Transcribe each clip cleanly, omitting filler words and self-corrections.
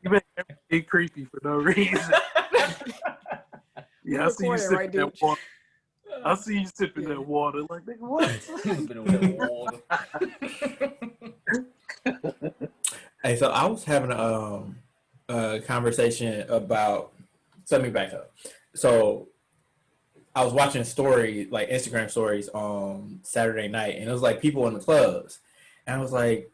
You make everything creepy for no reason. Yeah, I see you sipping that water. I see you sipping that water. Like, nigga, what? Hey, so I was having a conversation about. So let me back up. So I was watching stories, like Instagram stories on Saturday night, and it was like people in the clubs. And I was like,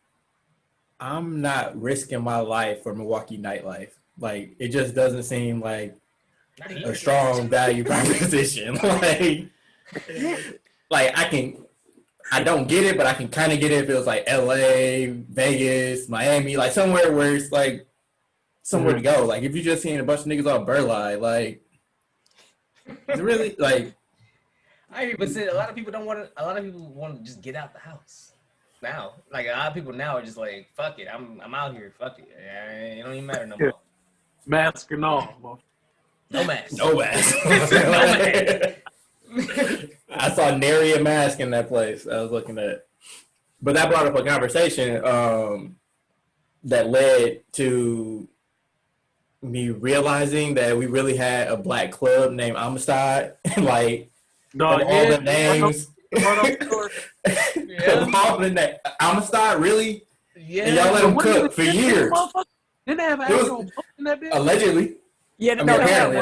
I'm not risking my life for Milwaukee nightlife. Like, it just doesn't seem like a strong value proposition. like I don't get it, but I can kind of get it if it was like LA, Vegas, Miami, like somewhere where it's like somewhere to go. Like, if you're just seeing a bunch of niggas on Burleigh, like, it's really like. I even said a lot of people want to just get out the house now. Like, a lot of people now are just like, fuck it, I'm out here, fuck it. It don't even matter no more. Mask and all. No mask. No mask. I saw nary a mask in that place I was looking at. But that brought up a conversation that led to me realizing that we really had a black club named Amistad. Like, all the names. All the names. Amistad, really? Yeah. And y'all let them cook for years. Didn't they have actual book in that bitch? Allegedly. Yeah, I mean, apparently,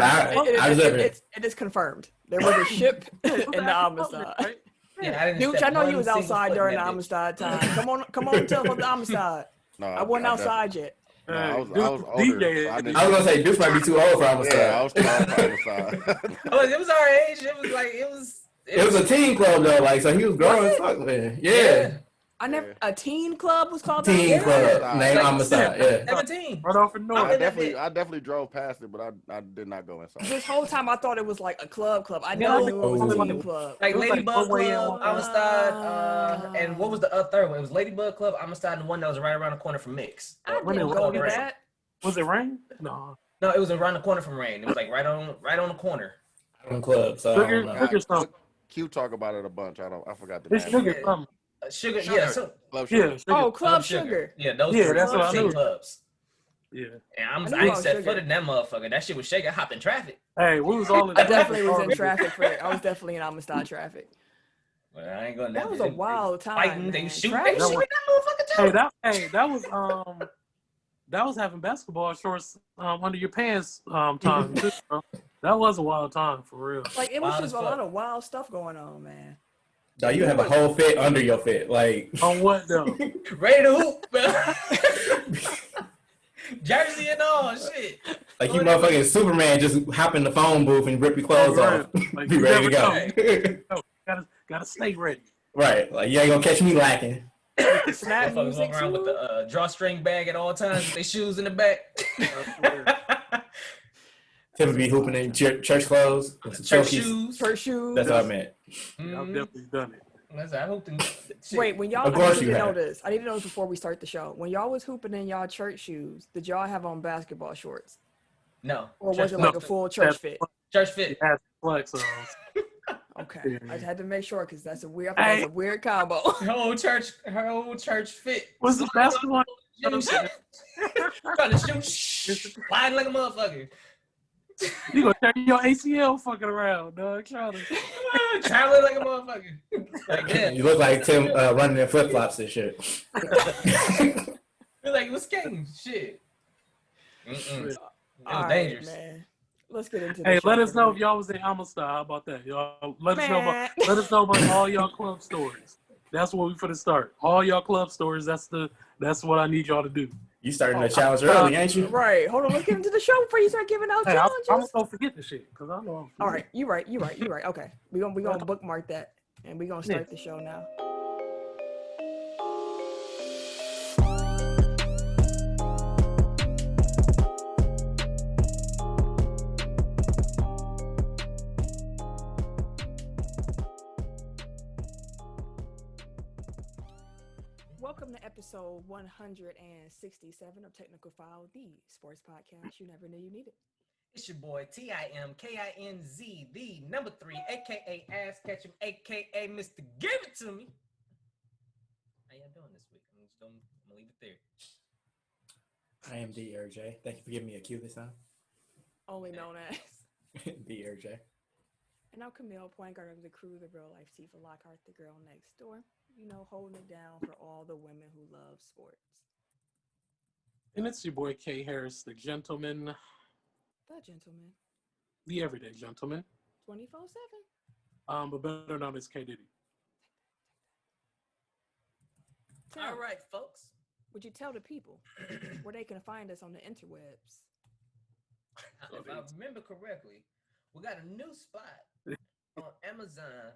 it is confirmed. There was a ship in the Amistad. Right? Yeah, Dude, I know you was outside during the Amistad time. Come on, tell about the Amistad. No, I wasn't outside yet. No, I was older. DJ. So I was gonna say Deuce might be too old for Amistad. Yeah, I was too old for Amistad. It was our age. It was a teen club though, like, so he was growing as fuck, man. Yeah. A teen club was called Teen club named Amistad. Yeah. 17. Right off in North. I definitely drove past it, but I did not go inside. This whole time I thought it was like a club. I never knew it was a teen club. Like Ladybug Club, Amistad, and what was the third one? It was Ladybug Club, Amistad, and the one that was right around the corner from Mix. I didn't go to that. Was it rain? No, it was around the corner from Rain. It was like right on the corner. Club. So Q talk about it a bunch. I forgot the name. Sugar, Club Sugar. Club Sugar. Yeah, those that's what I knew. clubs. Yeah. And I set foot in that motherfucker. That shit was shaking. I hopped in traffic. Hey, we was all in I definitely was in traffic for it. I was definitely in Amistad traffic. Well, I ain't gonna. That was a wild time. They shoot that motherfucker too. That was having basketball shorts under your pants time too, bro. That was a wild time for real. Like, it was just a lot of wild stuff going on, man. No, you have a whole fit under your fit, like. On what though? Ready to hoop, jersey and all shit. Like, you motherfucking Superman just hop in the phone booth and rip your clothes off. Like, be ready to go. Gotta stay ready. Right, like, you ain't gonna catch me lacking. Motherfuckers walk around with the drawstring bag at all times with their shoes in the back. Tim be hooping in church clothes. Church shoes. That's what I meant. I've definitely done it. I hooped in. Wait, when y'all, I need to know this before we start the show. When y'all was hooping in y'all church shoes, did y'all have on basketball shorts? No. Or was it like a full church fit? Church fit. Flex on. Okay, I had to make sure because that's a weird combo. Her old church fit. What's the basketball? Trying to shoot, flying like a motherfucker. You gonna tear your ACL fucking around, dog. Traveling like a motherfucker. Like that. You look like Tim running in flip flops and shit. You're like, what's skating? Shit. It was dangerous. Man. Let's get into Hey, let us know if y'all was in Amistad. How about that, y'all? Let us know about all y'all club stories. That's what we finna start. All y'all club stories. That's what I need y'all to do. You starting the challenge early, ain't you? Right. Hold on. Let's get into the show before you start giving out challenges. I'm gonna forget the shit because I know. All right. You right. Okay. We gonna bookmark that and we gonna start the show now. Welcome to episode 167 of Technical File, the sports podcast you never knew you needed. It's your boy TIMKINZ, the number 3, aka Ass Ketchum, aka Mr. Give It To Me. How y'all doing this week? I'm gonna leave it there. I am the RJ. Thank you for giving me a cue this time. Only known as The RJ. And I'm Camille, point guard of the crew, the real life Tifa Lockhart, the girl next door. You know, holding it down for all the women who love sports. And it's your boy K Harris, the gentleman, The gentleman. the everyday gentleman. 24/7. But better known as K Diddy. All right, folks. Would you tell the people where they can find us on the interwebs? If I remember correctly, we got a new spot on Amazon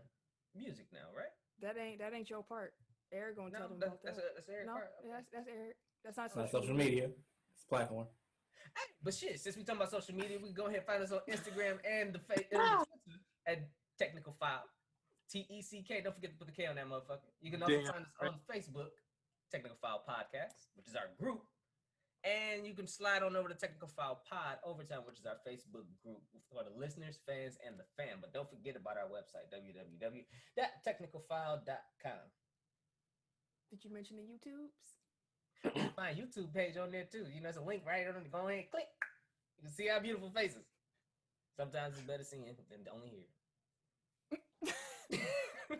Music now, right? That ain't your part. Eric gonna tell them about that. That's Eric's No, part. Okay. that's Eric. That's not It's not social media. It's a platform. Hey, but shit, since we talking about social media, we can go ahead and find us on Instagram and the Twitter at Technical File. TECK. Don't forget to put the K on that motherfucker. You can also find us on Facebook, Technical File Podcast, which is our group. And you can slide on over to Technical File Pod Overtime, which is our Facebook group for the listeners, fans, and the fam. But don't forget about our website, www.technicalfile.com. Did you mention the YouTubes? My YouTube page on there too. You know, there's a link right on it. Go ahead and click. You can see our beautiful faces. Sometimes it's better seeing than only hearing.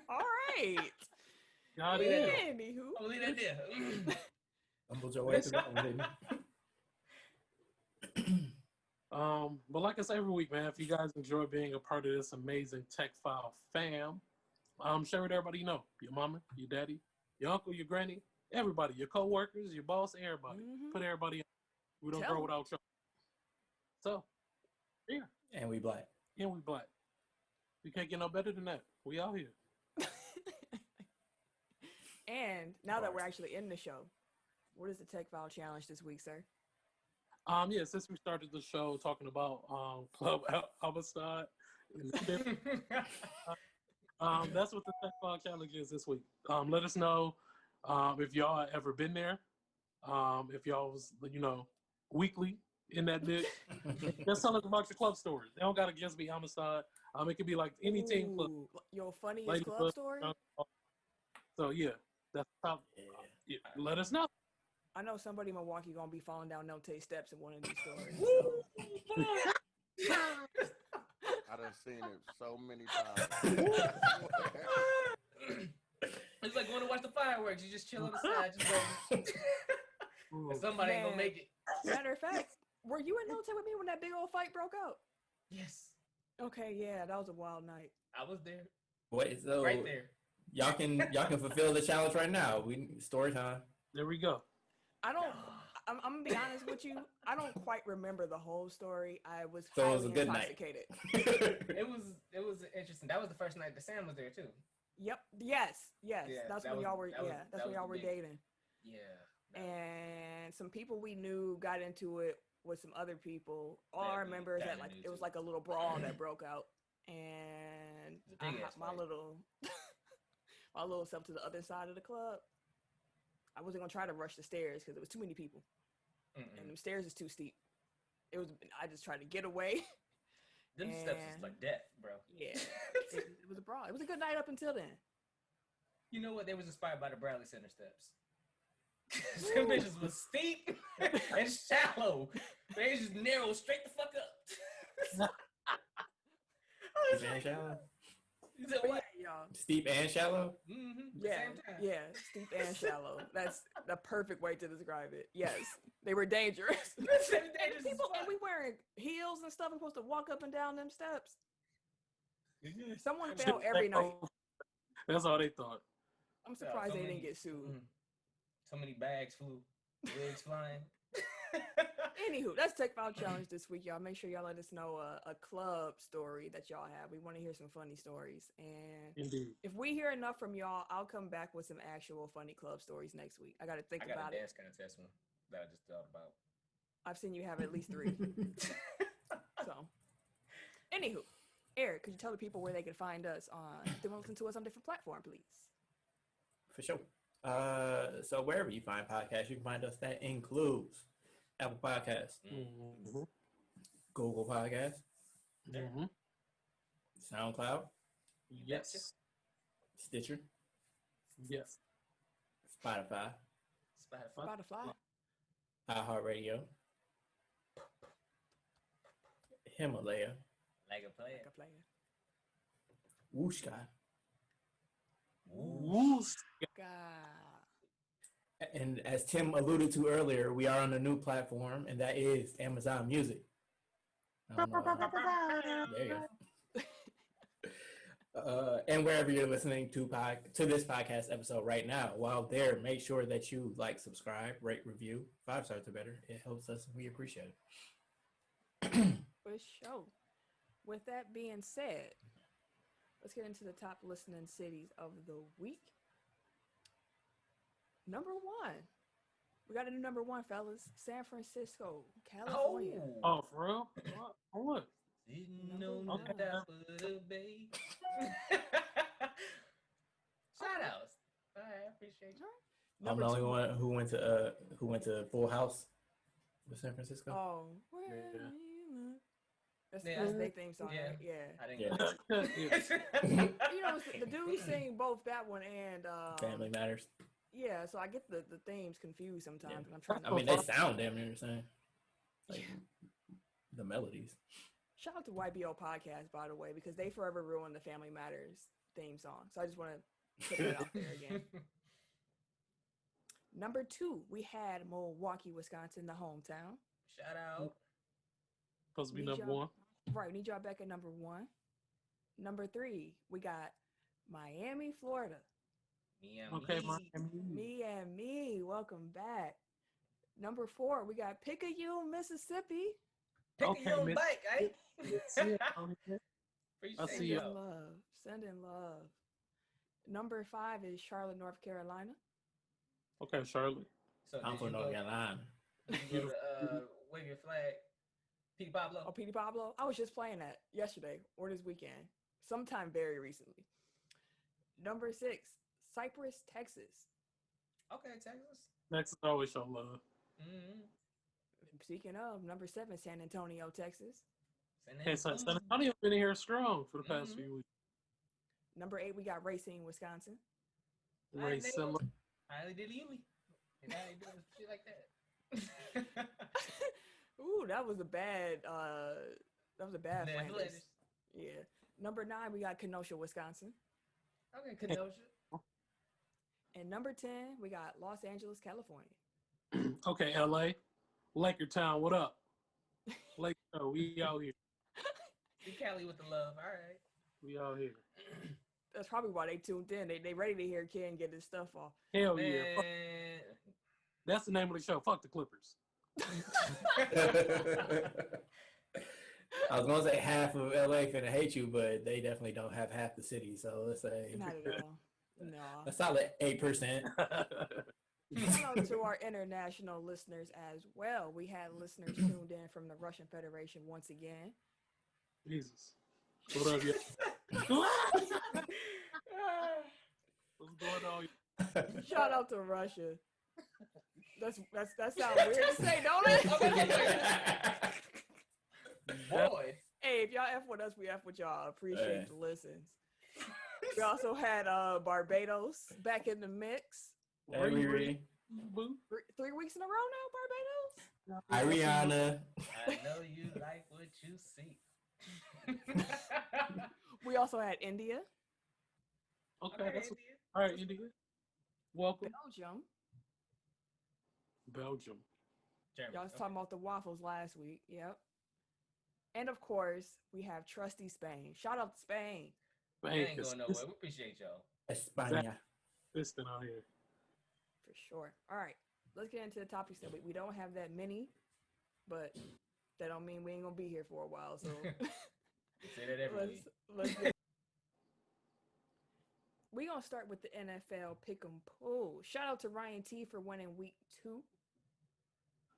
All right. God, Anywho. I'll leave that there. Humbled your way through that one, didn't you? But like I say every week, man, if you guys enjoy being a part of this amazing Tech File fam, share with everybody you know. Your mama, your daddy, your uncle, your granny, everybody, your co-workers, your boss, everybody. Mm-hmm. Put everybody in. We don't Tell grow them. without trouble. So, yeah. And we black. And we black. We can't get no better than that. We out here. And now that we're actually in the show, what is the Tech File Challenge this week, sir? Yeah, since we started the show talking about Club Amistad, that's what the Tech File Challenge is this week. Let us know if y'all ever been there, if y'all was, weekly in that bitch. Just tell us about your club stories. They don't got to just be Amistad. It could be like any team club. Your funniest Lady club club, story? So, yeah, that's top. Yeah, let us know. I know somebody in Milwaukee gonna be falling down No Tay steps in one of these stories. I done seen it so many times. It's like going to watch the fireworks. You just chill on the side, just go. And somebody ain't gonna make it. Matter of fact, were you in No Tay with me when that big old fight broke out? Yes, Okay, yeah, that was a wild night. I was there. Wait, so Right there. y'all can fulfill the challenge right now. We story time. There we go. I'm gonna be honest with you. I don't quite remember the whole story. I was So it was highly a good night. intoxicated. It was interesting. That was the first night that Sam was there too. Yep. Yes. Yeah, That's that when was- y'all were. that was- Yeah. That's that when was y'all the were big- dating. Yeah. And some people we knew got into it with some other people. All I That we remember is that kinda knew it was too. like a little brawl that broke out, and It was a big ass my fight. little my little self to the other side of the club. I wasn't gonna try to rush the stairs because there was too many people, and the stairs is too steep. I just tried to get away. Them steps is like death, bro. Yeah, it was a brawl. It was a good night up until then. You know what? They was inspired by the Bradley Center steps. Them bitches was steep and shallow. They just narrow straight the fuck up. Steep and shallow. You said But what? yeah, y'all. Steep and shallow. Yeah, Same time. yeah, steep and shallow. That's the perfect way to describe it. Yes, they were dangerous. They just People, and we wearing heels and stuff. We're supposed to walk up and down them steps. Someone fell every night. That's all they thought. I'm surprised so they many- didn't get sued. So many bags flew, wigs flying. Anywho, that's Tech File Challenge this week, y'all. Make sure y'all let us know a club story that y'all have. We want to hear some funny stories. And Indeed. if we hear enough from y'all, I'll come back with some actual funny club stories next week. I got to think I got about a it. dance contest one that I just thought about. I've seen you have at least 3. So, anywho, Eric, could you tell the people where they can find us to listen to us on different platforms, please? For sure. So wherever you find podcasts, you can find us. That includes Apple Podcasts, Mm-hmm. Google Podcasts, Mm-hmm. SoundCloud, Yes. Stitcher, Yes. Spotify, Spotify. Spotify. iHeartRadio, Himalaya, Like a player. Like a player. Wooshka, Woosh. God. and as Tim alluded to earlier, we are on a new platform, and that is Amazon Music. I don't know. There you go. And wherever you're listening to this podcast episode right now, while there, make sure that you like, subscribe, rate, review. 5 stars or better. It helps us, and we appreciate it. For sure. With that being said, let's get into the top listening cities of the week. Number 1. We got a new number 1, fellas. San Francisco, California. Oh, for real? What? Sitting Number on the one. top of the bay. Shout outs. All right, I appreciate you. I'm the only one who went to Full House with San Francisco. Oh, Yeah. that's their theme song, Yeah. right? Yeah. I didn't Yeah. get it. You know, the dudes sing both that one and Family Matters. Yeah, so I get the themes confused sometimes. Yeah. And I'm trying to. I mean, they sound damn near the same. Like, the melodies. Shout out to YBO Podcast, by the way, because they forever ruined the Family Matters theme song. So I just want to put that out there again. Number 2, we had Milwaukee, Wisconsin, the hometown. Shout out. Supposed to be Need number y'all- 1. Right, need y'all back at number 1. Number 3, we got Miami, Florida. Me and Okay, me. Miami. Me and me, welcome back. Number 4, we got Picayune, Mississippi. Pick Okay, your own Miss- bike, eh? See it on here? Appreciate I see Sending ya. y'all. love. Sending love. Number 5 is Charlotte, North Carolina. Okay, Charlotte. So I'm did from you North go, Carolina. did you go to wave your flag? Pete Pablo? Oh, Petey Pablo. I was just playing that yesterday or this weekend, sometime very recently. Number 6, Cypress, Texas. Okay, Texas. Next always show love. Mm-hmm. Speaking of, number 7, San Antonio, Texas. Hey, San Antonio been in here strong for the past Mhm. few weeks. Number 8, we got Racine, Wisconsin. Ray Silla. Highly dilly. And now you doing shit like that. Ooh, that was a bad Flanders. Flanders. Yeah. Number 9, we got Kenosha, Wisconsin. Okay, Kenosha. And number 10, we got Los Angeles, California. Okay, LA. Laker Town, what up? Laker, we out here. See Cali with the love. All right. We out here. That's probably why they tuned in. They ready to hear Ken get his stuff off. Hell yeah. Fuck- Man. That's the name of the show. Fuck the Clippers. I was gonna say half of LA finna hate you, but they definitely don't have half the city. So let's say Not at all. No. a solid 8%. Shout out to our international listeners as well. We had listeners tuned in from the Russian Federation once again. Jesus. What up, y'all? What's going on? Shout out to Russia. That sounds weird to say, don't it? Boy. Hey, if y'all F with us, we F with y'all. Appreciate Hey. the listens. We also had Barbados back in the mix. Hey, Riri. Boo. 3 weeks in a row now, Barbados. Hi, Rihanna. I know you like what you see. We also had India, Okay, that's India. all right, India. Welcome. Belgium. Belgium. Germany. Y'all was Okay. talking about the waffles last week. Yep. And of course, we have trusty Spain. Shout out to Spain. I ain't going nowhere. We appreciate y'all. España. Piston out here. For sure. All right. Let's get into the topics that we don't have that many, but that don't mean we ain't gonna be here for a while. So We say that every week. let's get. We gonna start with the NFL pick'em pool. Shout out to Ryan T for winning week 2.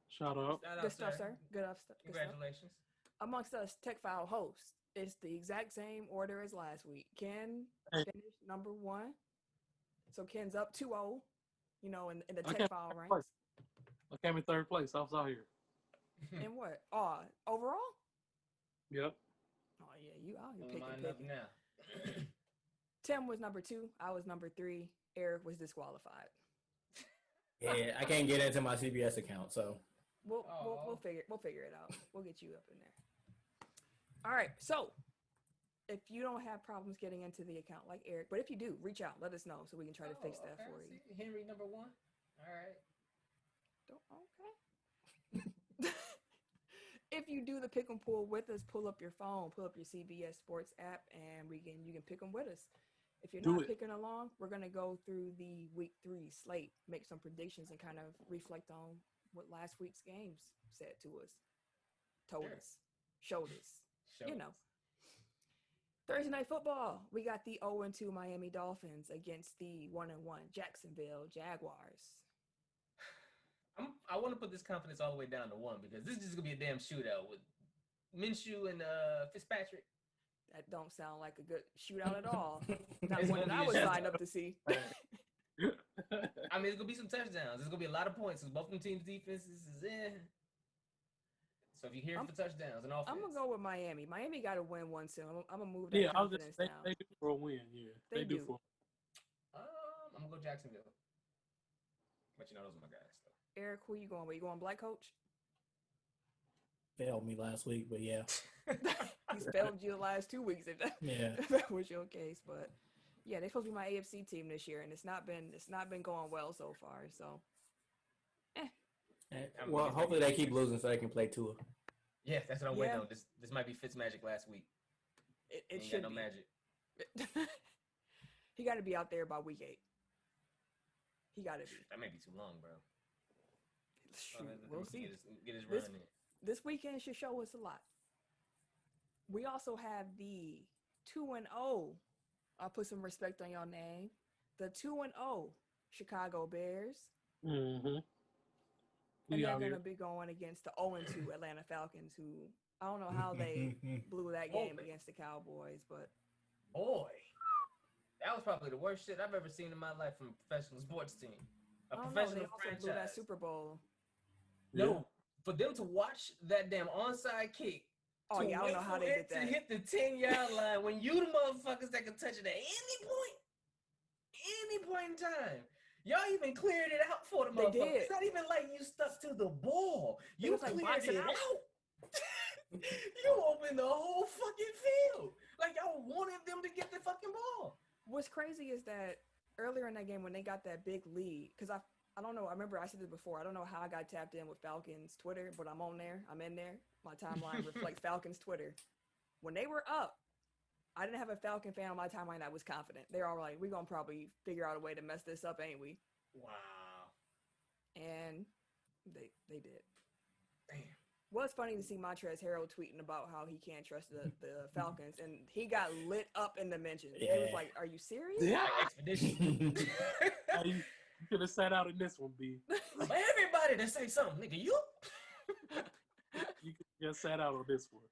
Shout out. Shout out, Good stuff, sir. Good stuff. Congratulations. Amongst us Tech File hosts, it's the exact same order as last week. Ken Hey. finished number 1. So Ken's up 2-0, you know, in the I Tech came File third ranks. place. I came in third place. I was out here. And what? Oh, overall? Yep. Oh yeah, you out here Pulling picking, mine up picking. now. Tim was number 2. I was number 3. Eric was disqualified. Yeah, I can't get into my CBS account, so We'll figure it out. We'll get you up in there. All right. So if you don't have problems getting into the account like Eric, but if you do, reach out. Let us know so we can try to fix that for you. Henry number 1. All right. Okay. If you do the pick and pull with us, pull up your phone, pull up your CBS Sports app, and you can pick them with us. If you're not picking along, we're gonna go through the week 3 slate, make some predictions, and kind of reflect on what last week's games said to us, told us, showed us. You know. Thursday night football, we got the 0-2 Miami Dolphins against the 1-1 Jacksonville Jaguars. I want to put this confidence all the way down to 1 because this is just gonna be a damn shootout with Minshew and Fitzpatrick. That don't sound like a good shootout at all. Not one that I was signed up to see. I mean, it's gonna be some touchdowns. There's gonna be a lot of points because both of them teams' defenses is in. So if you hear for touchdowns and offense, I'm gonna go with Miami. Miami got to win one soon. I'm gonna move that confidence down. They do for a win. Yeah, they do for. I'm gonna go Jacksonville. But you know, those are my guys. So. Eric, who you going with? You going black coach? Failed me last week, but yeah. He's failed you the last 2 weeks if that was your case. But yeah, they're supposed to be my AFC team this year, and it's not been going well so far. So well, hopefully they keep losing so they can play Tua. Yeah, that's what I'm waiting on. This might be Fitzmagic last week. It should got no be. magic. He got to be out there by week 8. He got to be. That may be too long, bro. Shoot, we'll see. Get his run in. This weekend should show us a lot. We also have the 2-0. I'll put some respect on your name. The 2-0 Chicago Bears. Mm-hmm. And they're going to be going against the 0-2 Atlanta Falcons, who I don't know how they blew that game against the Cowboys, but boy, that was probably the worst shit I've ever seen in my life from a professional sports team. A professional franchise. Blew that Super Bowl. No, for them to watch that damn onside kick. Oh yeah, I don't know how they did that. To hit the 10-yard line when you the motherfuckers that can touch it at any point in time. Y'all even cleared it out for the motherfuckers. They did. It's not even like you stuck to the ball. You cleared it out. You opened the whole fucking field. Like y'all wanted them to get the fucking ball. What's crazy is that earlier in that game when they got that big lead, because I don't know, I remember I said this before, I don't know how I got tapped in with Falcons Twitter, but I'm on there. I'm in there. My timeline reflects Falcons Twitter. When they were up, I didn't have a Falcon fan on my timeline that was confident. They're all like, we're going to probably figure out a way to mess this up, ain't we? Wow. And they did. Damn. Well, it's funny to see Montrezl Harrell tweeting about how he can't trust the Falcons, and he got lit up in the mentions. Yeah. He was like, are you serious? Yeah. Expedition. You could have sat out in this one, B. For everybody to say something, nigga, you could have just sat out on this one.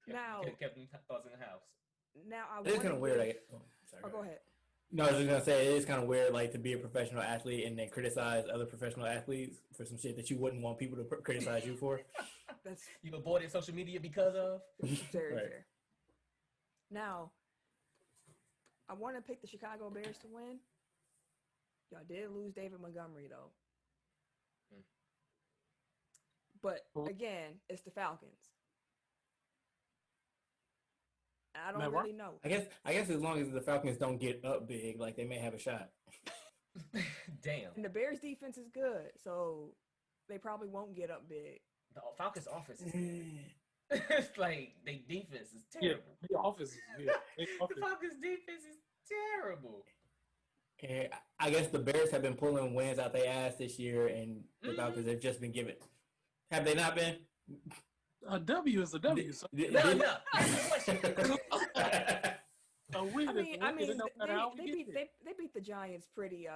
Now, kept them thoughts in the house. Now, it's kind of weird. Go ahead. No, I was just gonna say it is kind of weird, like to be a professional athlete and then criticize other professional athletes for some shit that you wouldn't want people to criticize you for. That's you avoided social media because of. Very fair. Now, I want to pick the Chicago Bears to win. Y'all did lose David Montgomery though. But again, it's the Falcons. I don't really know. I guess as long as the Falcons don't get up big, like they may have a shot. Damn. And the Bears defense is good, so they probably won't get up big. The Falcons offense is good. It's like their defense is terrible. Yeah, the offense is good. The Falcons defense is terrible. And I guess the Bears have been pulling wins out their ass this year, and the Falcons have just been given. Have they not been? A W is a W. So. No. A win I mean, they beat the Giants pretty.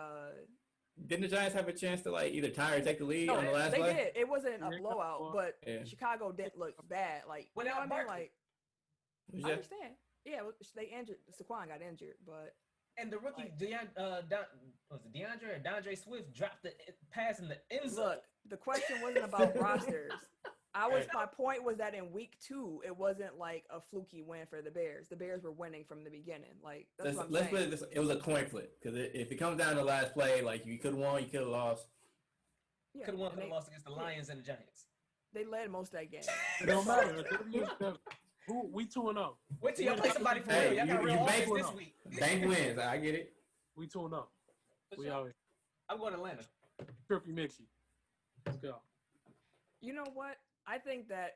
Didn't the Giants have a chance to like either tie or take the lead on the last play? They did. It wasn't a blowout, but Chicago didn't look bad. Like, you know what I mean? Like, I understand. Yeah, they injured. Saquon got injured, but. And the rookie DeAndre Swift dropped the pass in the end zone. Look, the question wasn't about rosters. My point was that in week 2, it wasn't like a fluky win for the Bears. The Bears were winning from the beginning. Like that's what I'm saying. Put it this way. It was a coin flip because if it comes down to the last play, like you could have won, you could have lost. Yeah, Could have won, and could have lost against the Lions and the Giants. they led most of that game. It don't matter. Who we 2-0. Wait till y'all play somebody for Hey, real. Y'all got a you real bank offense this one. week. Bank wins. I get it. We 2-0. For We sure. out here. I'm going to Atlanta. Trippy Mixie. Let's go. You know what? I think that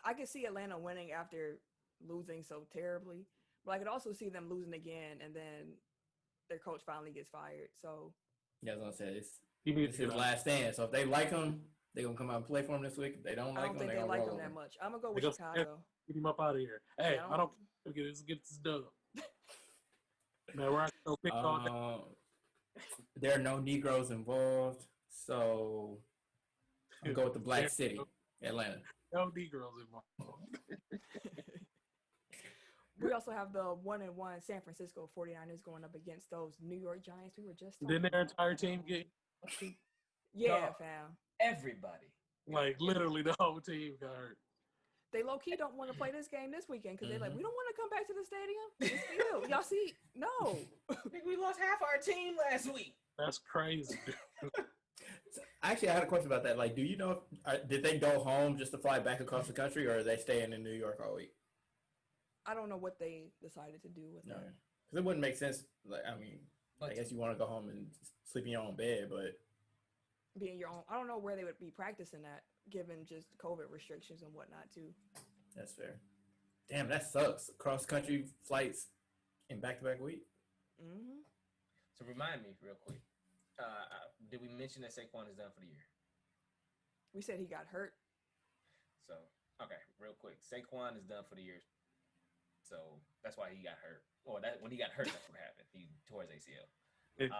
I could see Atlanta winning after losing so terribly, but I could also see them losing again, and then their coach finally gets fired. So Yeah, as I said, He needs it's to his get out. last stand. So if they like him, they're gonna come out and play for him this week. If they don't I like don't him, think they're they gonna like roll him over. that much. I'm gonna go with Because- Chicago. Get him up out of here. Hey, Yeah, I don't get this dub. Man, we're actually pick all day. There are no Negroes involved, so I'll go with the Black City, Atlanta. No Negroes involved. We also have the 1-1 San Francisco 49ers going up against those New York Giants. We were just Didn't talking their about entire that. team get Yeah, Dog. fam. Everybody. like literally the whole team got hurt? They low key don't want to play this game this weekend because they're like, Mhm. we don't want to come back to the stadium. This field. Y'all see? No. I think we lost half our team last week. That's crazy. Actually, I had a question about that. Like, do you know if did they go home just to fly back across the country, or are they staying in New York all week? I don't know what they decided to do with No, that. because it wouldn't make sense. Like, I mean, I But guess you want to go home and sleep in your own bed, but Being your own. I don't know where they would be practicing at, given just COVID restrictions and whatnot too. that's fair. Damn, that sucks. Cross country flights in back-to-back week. Mm-hmm. so remind me real quick. Did we mention that Saquon is done for the year? We said he got hurt. So, okay, real quick. Saquon is done for the year. So that's why he got hurt. Or that when he got hurt, that's what happened. He tore his ACL. It-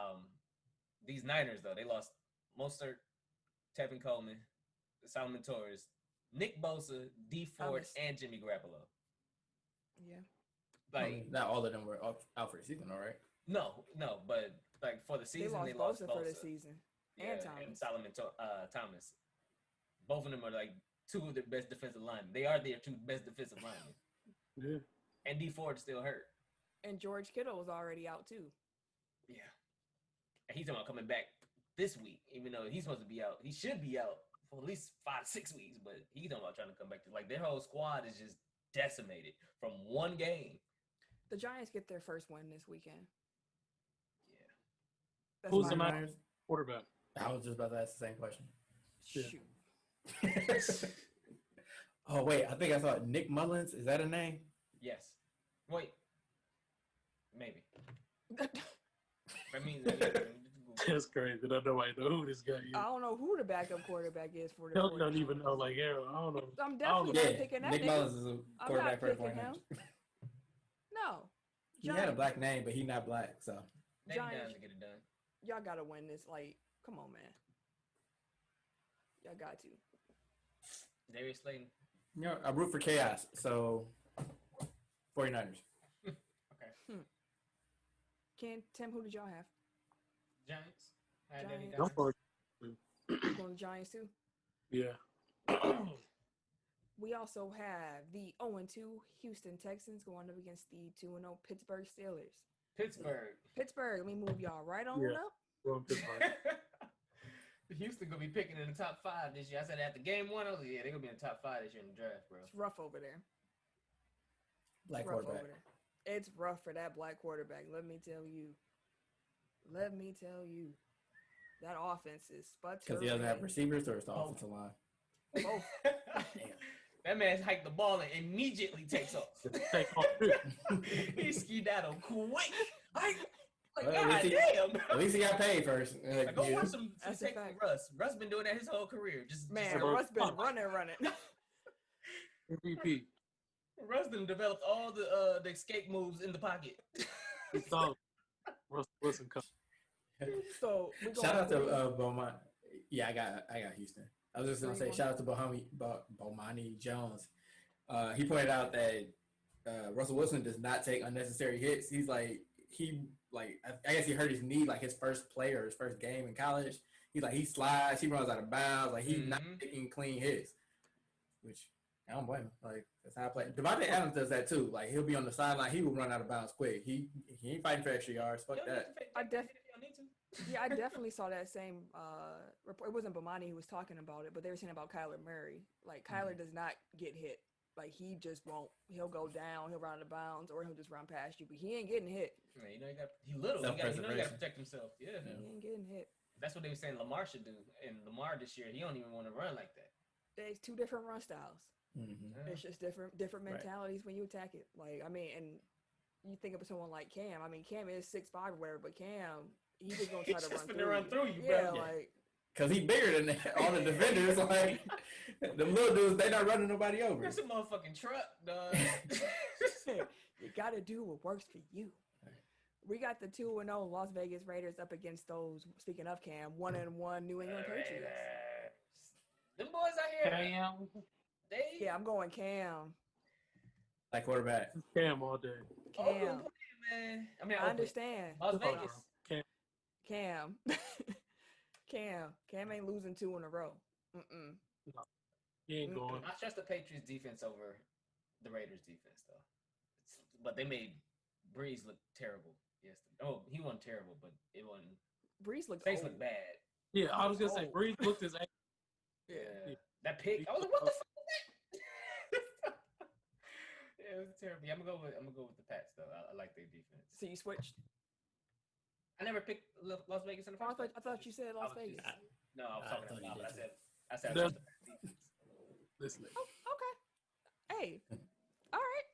These Niners, though, they lost Mostert, Tevin Coleman, Solomon Torres, Nick Bosa, D Ford, Thomas. and Jimmy Garoppolo. Yeah. I Like, mean, not all of them were out for the season, all right? no, but like for the season, they lost Bosa for the season. And Thomas. and Solomon Thomas. Both of them are like two of their best defensive linemen. They are their two best defensive linemen. Yeah. And D Ford's still hurt. And George Kittle was already out too. Yeah. And he's talking about coming back this week, even though he's supposed to be out. He should be out for at least 5-6 weeks, but he's talking about trying to come back to like their whole squad is just decimated from one game. The Giants get their first win this weekend. Yeah. That's Who's my the vote. Niners quarterback? I was just about to ask the same question. Shoot. Oh, wait, I think I saw it. Nick Mullins. Is that a name? Yes. Wait. Maybe. I mean, That's crazy. I don't know who this guy is. I don't know who the backup quarterback is for the Don't 49ers. even know. Like, yeah, I don't know. I'm definitely Yeah, not picking that Nick nigga. Mullins is a I'm quarterback not for the picking 49ers. him. No. He had a black name, but he not black, so. they down Giants. to get it done. Y'all gotta win this. Like, come on, man. Y'all got to. Darius Slayton. You know, I root for chaos, so 49ers. Tim, who did y'all have? Giants. I had Danny Giants. Don't Dimes. worry. Going to Giants too. Yeah. We also have the 0-2 Houston Texans going up against the 2-0 Pittsburgh Steelers. Pittsburgh. Let me move y'all right on Yeah. up. Going Pittsburgh. Houston gonna be picking in the top 5 this year. I said after game 1, I was like, yeah, they're gonna be in the top 5 this year in the draft, bro. It's rough over there. Black Rough quarterback. over there. It's rough for that black quarterback. Let me tell you. That offense is sputtering. Because he doesn't have receivers or it's the offensive line. Both. That man hiked the ball and immediately takes off. Take off too. He skedaddled quick. Like, Well, God at least damn. At least he got paid first. Like, go Yeah. watch some That's a tape from fact. Russ. Russ been doing that his whole career. Man, Just- Russ been running. MVP. Russ done developed all the escape moves in the pocket. So, Russell Wilson comes. So we Shout out to going Beaumont. Yeah, I got Houston. I was just gonna say 3-1. shout out to Bomani Jones. He pointed out that Russell Wilson does not take unnecessary hits. He's like I guess he hurt his knee like his first play or his first game in college. He slides, he runs out of bounds, like he's not taking clean hits. Which I don't blame him. Like that's how I play. Devontae Adams does that too. Like he'll be on the sideline, he will run out of bounds quick. He ain't fighting for extra yards. Fuck that. Yeah, I definitely saw that same report. It wasn't Bomani who was talking about it, but they were saying about Kyler Murray. Like, Kyler does not get hit. Like, he just won't. He'll go down, he'll run out of bounds, or he'll just run past you, but he ain't getting hit. Man, you know, he little. He got to protect himself. Yeah. He ain't getting hit. That's what they were saying Lamar should do. And Lamar this year, he don't even want to run like that. There's two different run styles. Mm-hmm. It's just different mentalities when you attack it. Like, I mean, and you think of someone like Cam. I mean, Cam is 6'5" or whatever, but Cam, he just gonna try to run through you. Yeah, bro. Like, cause he bigger than all the defenders. Like, them little dudes, they not running nobody over. That's a motherfucking truck, dog. you gotta do what works for you. We got the 2-0 Las Vegas Raiders up against those. Speaking of Cam, 1-1 New England Patriots. Them boys out here. Yeah, I'm going Cam. Like quarterback. Cam all day. Cam. Man. I mean, I understand. Las Vegas. Cam. Cam ain't losing 2 in a row. No, he ain't going. I trust the Patriots defense over the Raiders defense, though. But they made Breeze look terrible yesterday. Oh, he wasn't terrible, but it wasn't. Breeze looked Face looked bad. Yeah, I was gonna say Breeze looked his. Yeah. That pick. I was like, what the fuck is that? Yeah, it was terrible. Yeah, I'm gonna go with the Pats though. I like their defense. So you switched? I never picked Las Vegas in the first place. I thought you said Las Vegas. No, I was talking about. I said I trust the Pats defense. Listen. Oh, okay. Hey. All right.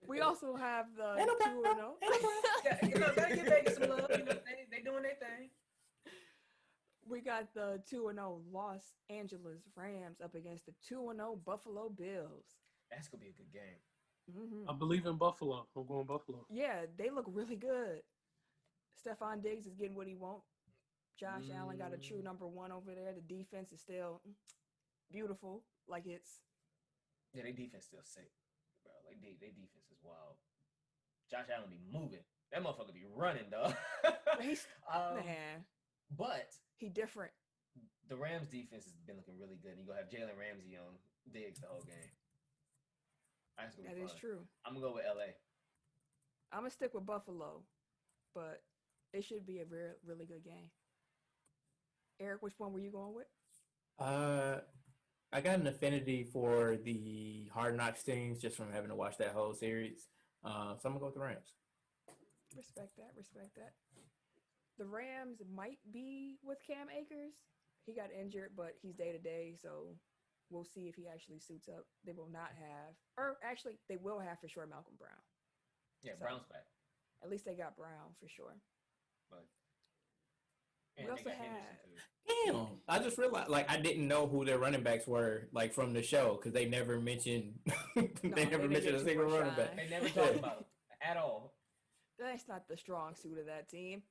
We also have the 2-0. Gotta give Vegas some love. You know, they doing their thing. We got the 2-0 Los Angeles Rams up against the 2-0 Buffalo Bills. That's gonna be a good game. Mm-hmm. I believe in Buffalo. I'm going Buffalo. Yeah, they look really good. Stephon Diggs is getting what he wants. Josh Allen got a true number 1 over there. The defense is still beautiful. Like it's. Yeah, their defense still sick, bro. Like their defense is wild. Josh Allen be moving. That motherfucker be running, dog. He's man. But he different. The Rams defense has been looking really good. And you're gonna have Jalen Ramsey on Diggs the whole game. That is true. I'm gonna go with LA. I'm gonna stick with Buffalo, but it should be a really good game. Eric, which one were you going with? I got an affinity for the Hard Knocks teams just from having to watch that whole series. So I'm gonna go with the Rams. Respect that. The Rams might be with Cam Akers. He got injured, but he's day to day, so we'll see if he actually suits up. They will not have, or actually, they will have for sure Malcolm Brown. Yeah, so, Brown's back. At least they got Brown for sure. But we also had. Damn, I just realized, like, I didn't know who their running backs were, like, from the show, because they never mentioned. They never mentioned a single running back. They never talked about it at all. That's not the strong suit of that team.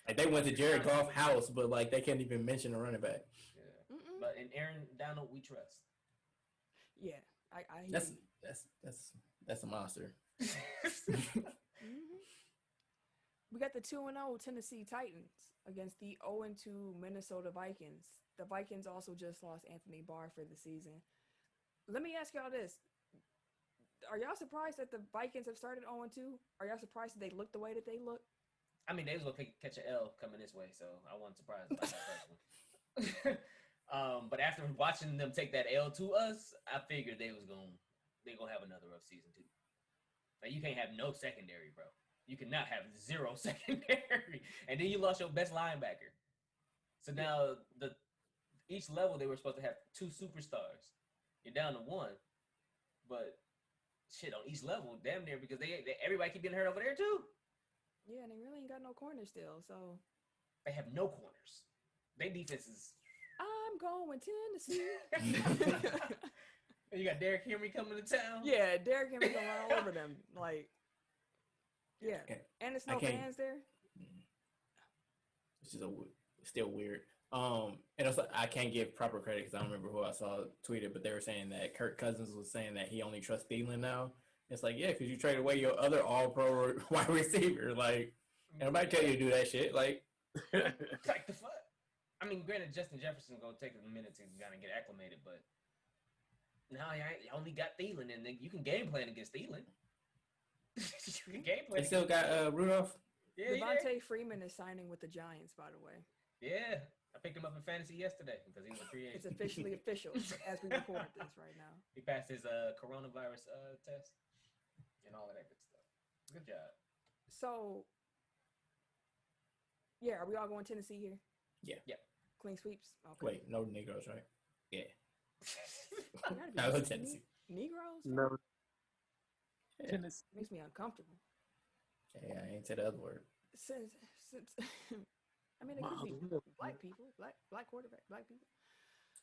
Like they went to Jared Goff's house, but like they can't even mention a running back. Yeah. But in Aaron Donald, we trust. Yeah, I that's a monster. We got the 2-0 Tennessee Titans against the 0-2 Minnesota Vikings. The Vikings also just lost Anthony Barr for the season. Let me ask y'all this. Are y'all surprised that the Vikings have started 0-2? Are y'all surprised that they look the way that they look? I mean, they was going to catch an L coming this way, so I wasn't surprised about that one. But after watching them take that L to us, I figured they gonna have another rough season too. Like, you can't have no secondary, bro. You cannot have zero secondary. And then you lost your best linebacker. So now each level they were supposed to have 2 superstars. You're down to 1. But shit, on each level, damn near, because they everybody keep getting hurt over there too. Yeah, and they really ain't got no corners still, so they have no corners. Their defense is. I'm going Tennessee. You got Derrick Henry coming to town. Yeah, Derrick Henry going all over them. Like, yeah, and it's no fans there. It's just still weird. And also, I can't give proper credit because I don't remember who I saw tweeted, but they were saying that Kirk Cousins was saying that he only trusts Thielen now. It's like, yeah, because you traded away your other all-pro wide receiver. Like, nobody tell you to do that shit. Like the fuck? I mean, granted, Justin Jefferson gonna take a minute to kind of get acclimated, but now you only got Thielen, and then you can game plan against Thielen. You can game plan. They still got Rudolph. Yeah, Devontae Freeman is signing with the Giants, by the way. Yeah. I picked him up in fantasy yesterday because he was a free agent. It's officially official as we record this right now. He passed his coronavirus test and all of that good stuff. Good job. So, yeah, are we all going Tennessee here? Yeah. Yep. Clean sweeps? Okay. Wait, no Negroes, right? Yeah. I I love Tennessee. Negroes? No. Yeah. Tennessee. Makes me uncomfortable. Yeah, I ain't said the other word. Since I mean, it could be black people, black quarterback, black people.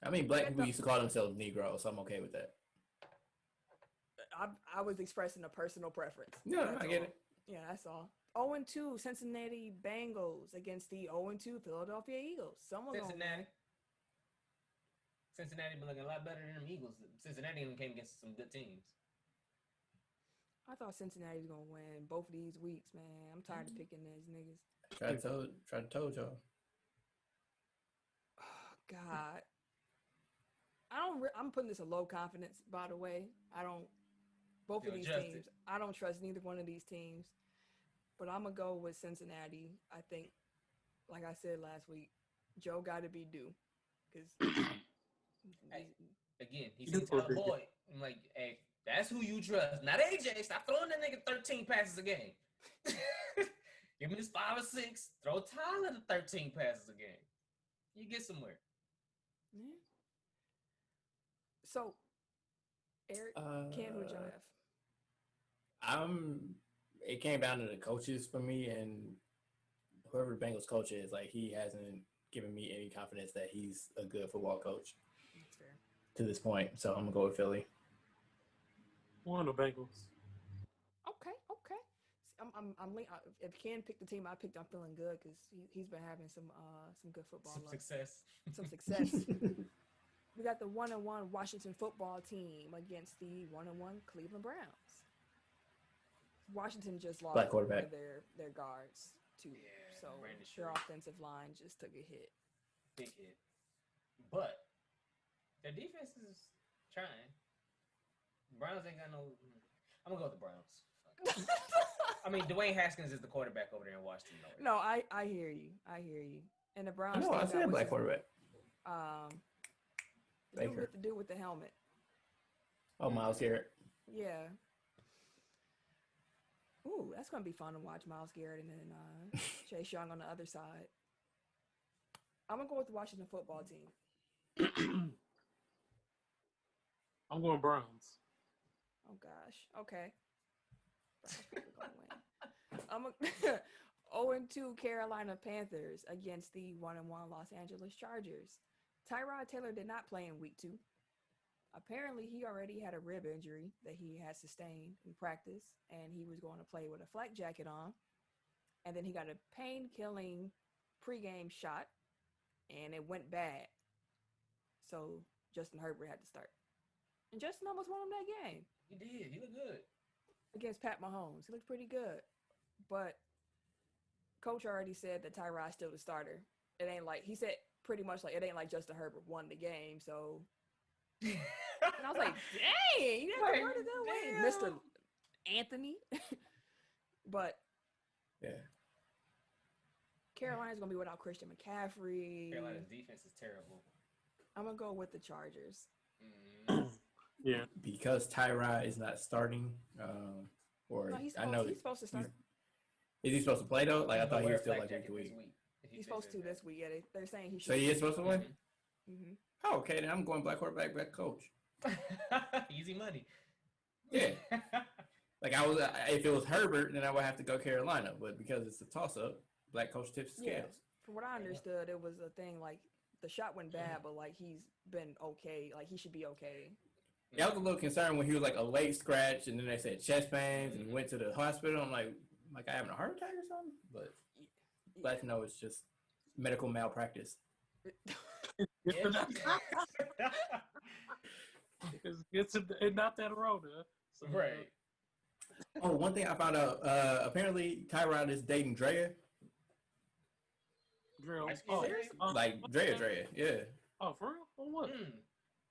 I mean, black people used to call themselves Negroes, so I'm okay with that. I was expressing a personal preference. No, That's I get all. it. Yeah, that's all. 0-2 Cincinnati Bengals against the 0-2 Philadelphia Eagles. Someone Cincinnati been looking a lot better than them Eagles. Cincinnati even came against some good teams. I thought Cincinnati was gonna win both of these weeks, man. I'm tired of picking these niggas. Try to told y'all. Oh, God. I'm putting this a low confidence, by the way. Both of these teams, I don't trust neither one of these teams. But I'm going to go with Cincinnati. I think, like I said last week, Joe got to be due. Because, Hey, again, he said tell a boy. I'm like, hey, that's who you trust. Not AJ. Stop throwing that nigga 13 passes a game. Give me this 5 or 6. Throw Tyler the 13 passes a game. You get somewhere. Yeah. So, Eric, Ken, who'd y'all have? It came down to the coaches for me, and whoever the Bengals coach is, like, he hasn't given me any confidence that he's a good football coach. That's fair. To this point, so I'm gonna go with Philly. One of the Bengals. Okay. If Ken picked the team I picked, I'm feeling good because he's been having some good football. Some success. Some success. We got the 1-1 Washington football team against the 1-1 Cleveland Browns. Washington just lost Black quarterback. one of their guards too, so Brandon their Scherf. offensive line just took a hit. Big hit. But their defense is trying. Browns ain't got no. I'm gonna go with the Browns. I mean, Dwayne Haskins is the quarterback over there in Washington. No, I hear you. And the Browns. No, I said black quarterback. The dude with the dude with the helmet. Oh, Myles Garrett. Yeah. Ooh, that's gonna be fun to watch. Myles Garrett and then Chase Young on the other side. I'm gonna go with the Washington football team. I'm going Browns. Oh gosh. Okay. Browns probably gonna win. 0-2 Carolina Panthers against the 1-1 Los Angeles Chargers. Tyrod Taylor did not play in week 2. Apparently, he already had a rib injury that he had sustained in practice, and he was going to play with a flak jacket on. And then he got a pain-killing pregame shot, and it went bad. So Justin Herbert had to start. And Justin almost won him that game. He did. He looked good. Against Pat Mahomes. He looked pretty good. But Coach already said that Tyrod's still the starter. It ain't like, he said pretty much like, it ain't like Justin Herbert won the game, so... And I was like, dang, you never heard of that way, Mr. Anthony. But yeah, Carolina's gonna be without Christian McCaffrey. Carolina's defense is terrible. I'm gonna go with the Chargers. Yeah, because Tyrod is not starting, or No, he's supposed to start. Is he supposed to play though? Like I thought he was still like week to week. He's supposed to this week. Yeah, they're saying he should. So he is supposed to win. Mm-hmm. Oh, okay, then I'm going black quarterback, black coach. Easy money. Yeah. Like if it was Herbert, then I would have to go Carolina. But because it's a toss-up, black coach tips the scales. From what I understood, it was a thing like the shot went bad, but like he's been okay. Like he should be okay. Yeah, I was a little concerned when he was like a late scratch, and then they said chest pains, and he went to the hospital. I'm like I having a heart attack or something. But glad to know it's just medical malpractice. it's not that road, huh? So, right. Oh, one thing I found out. Apparently, Tyrod is dating Drea. Drill. Like Drea. Yeah. Oh, for real? For what?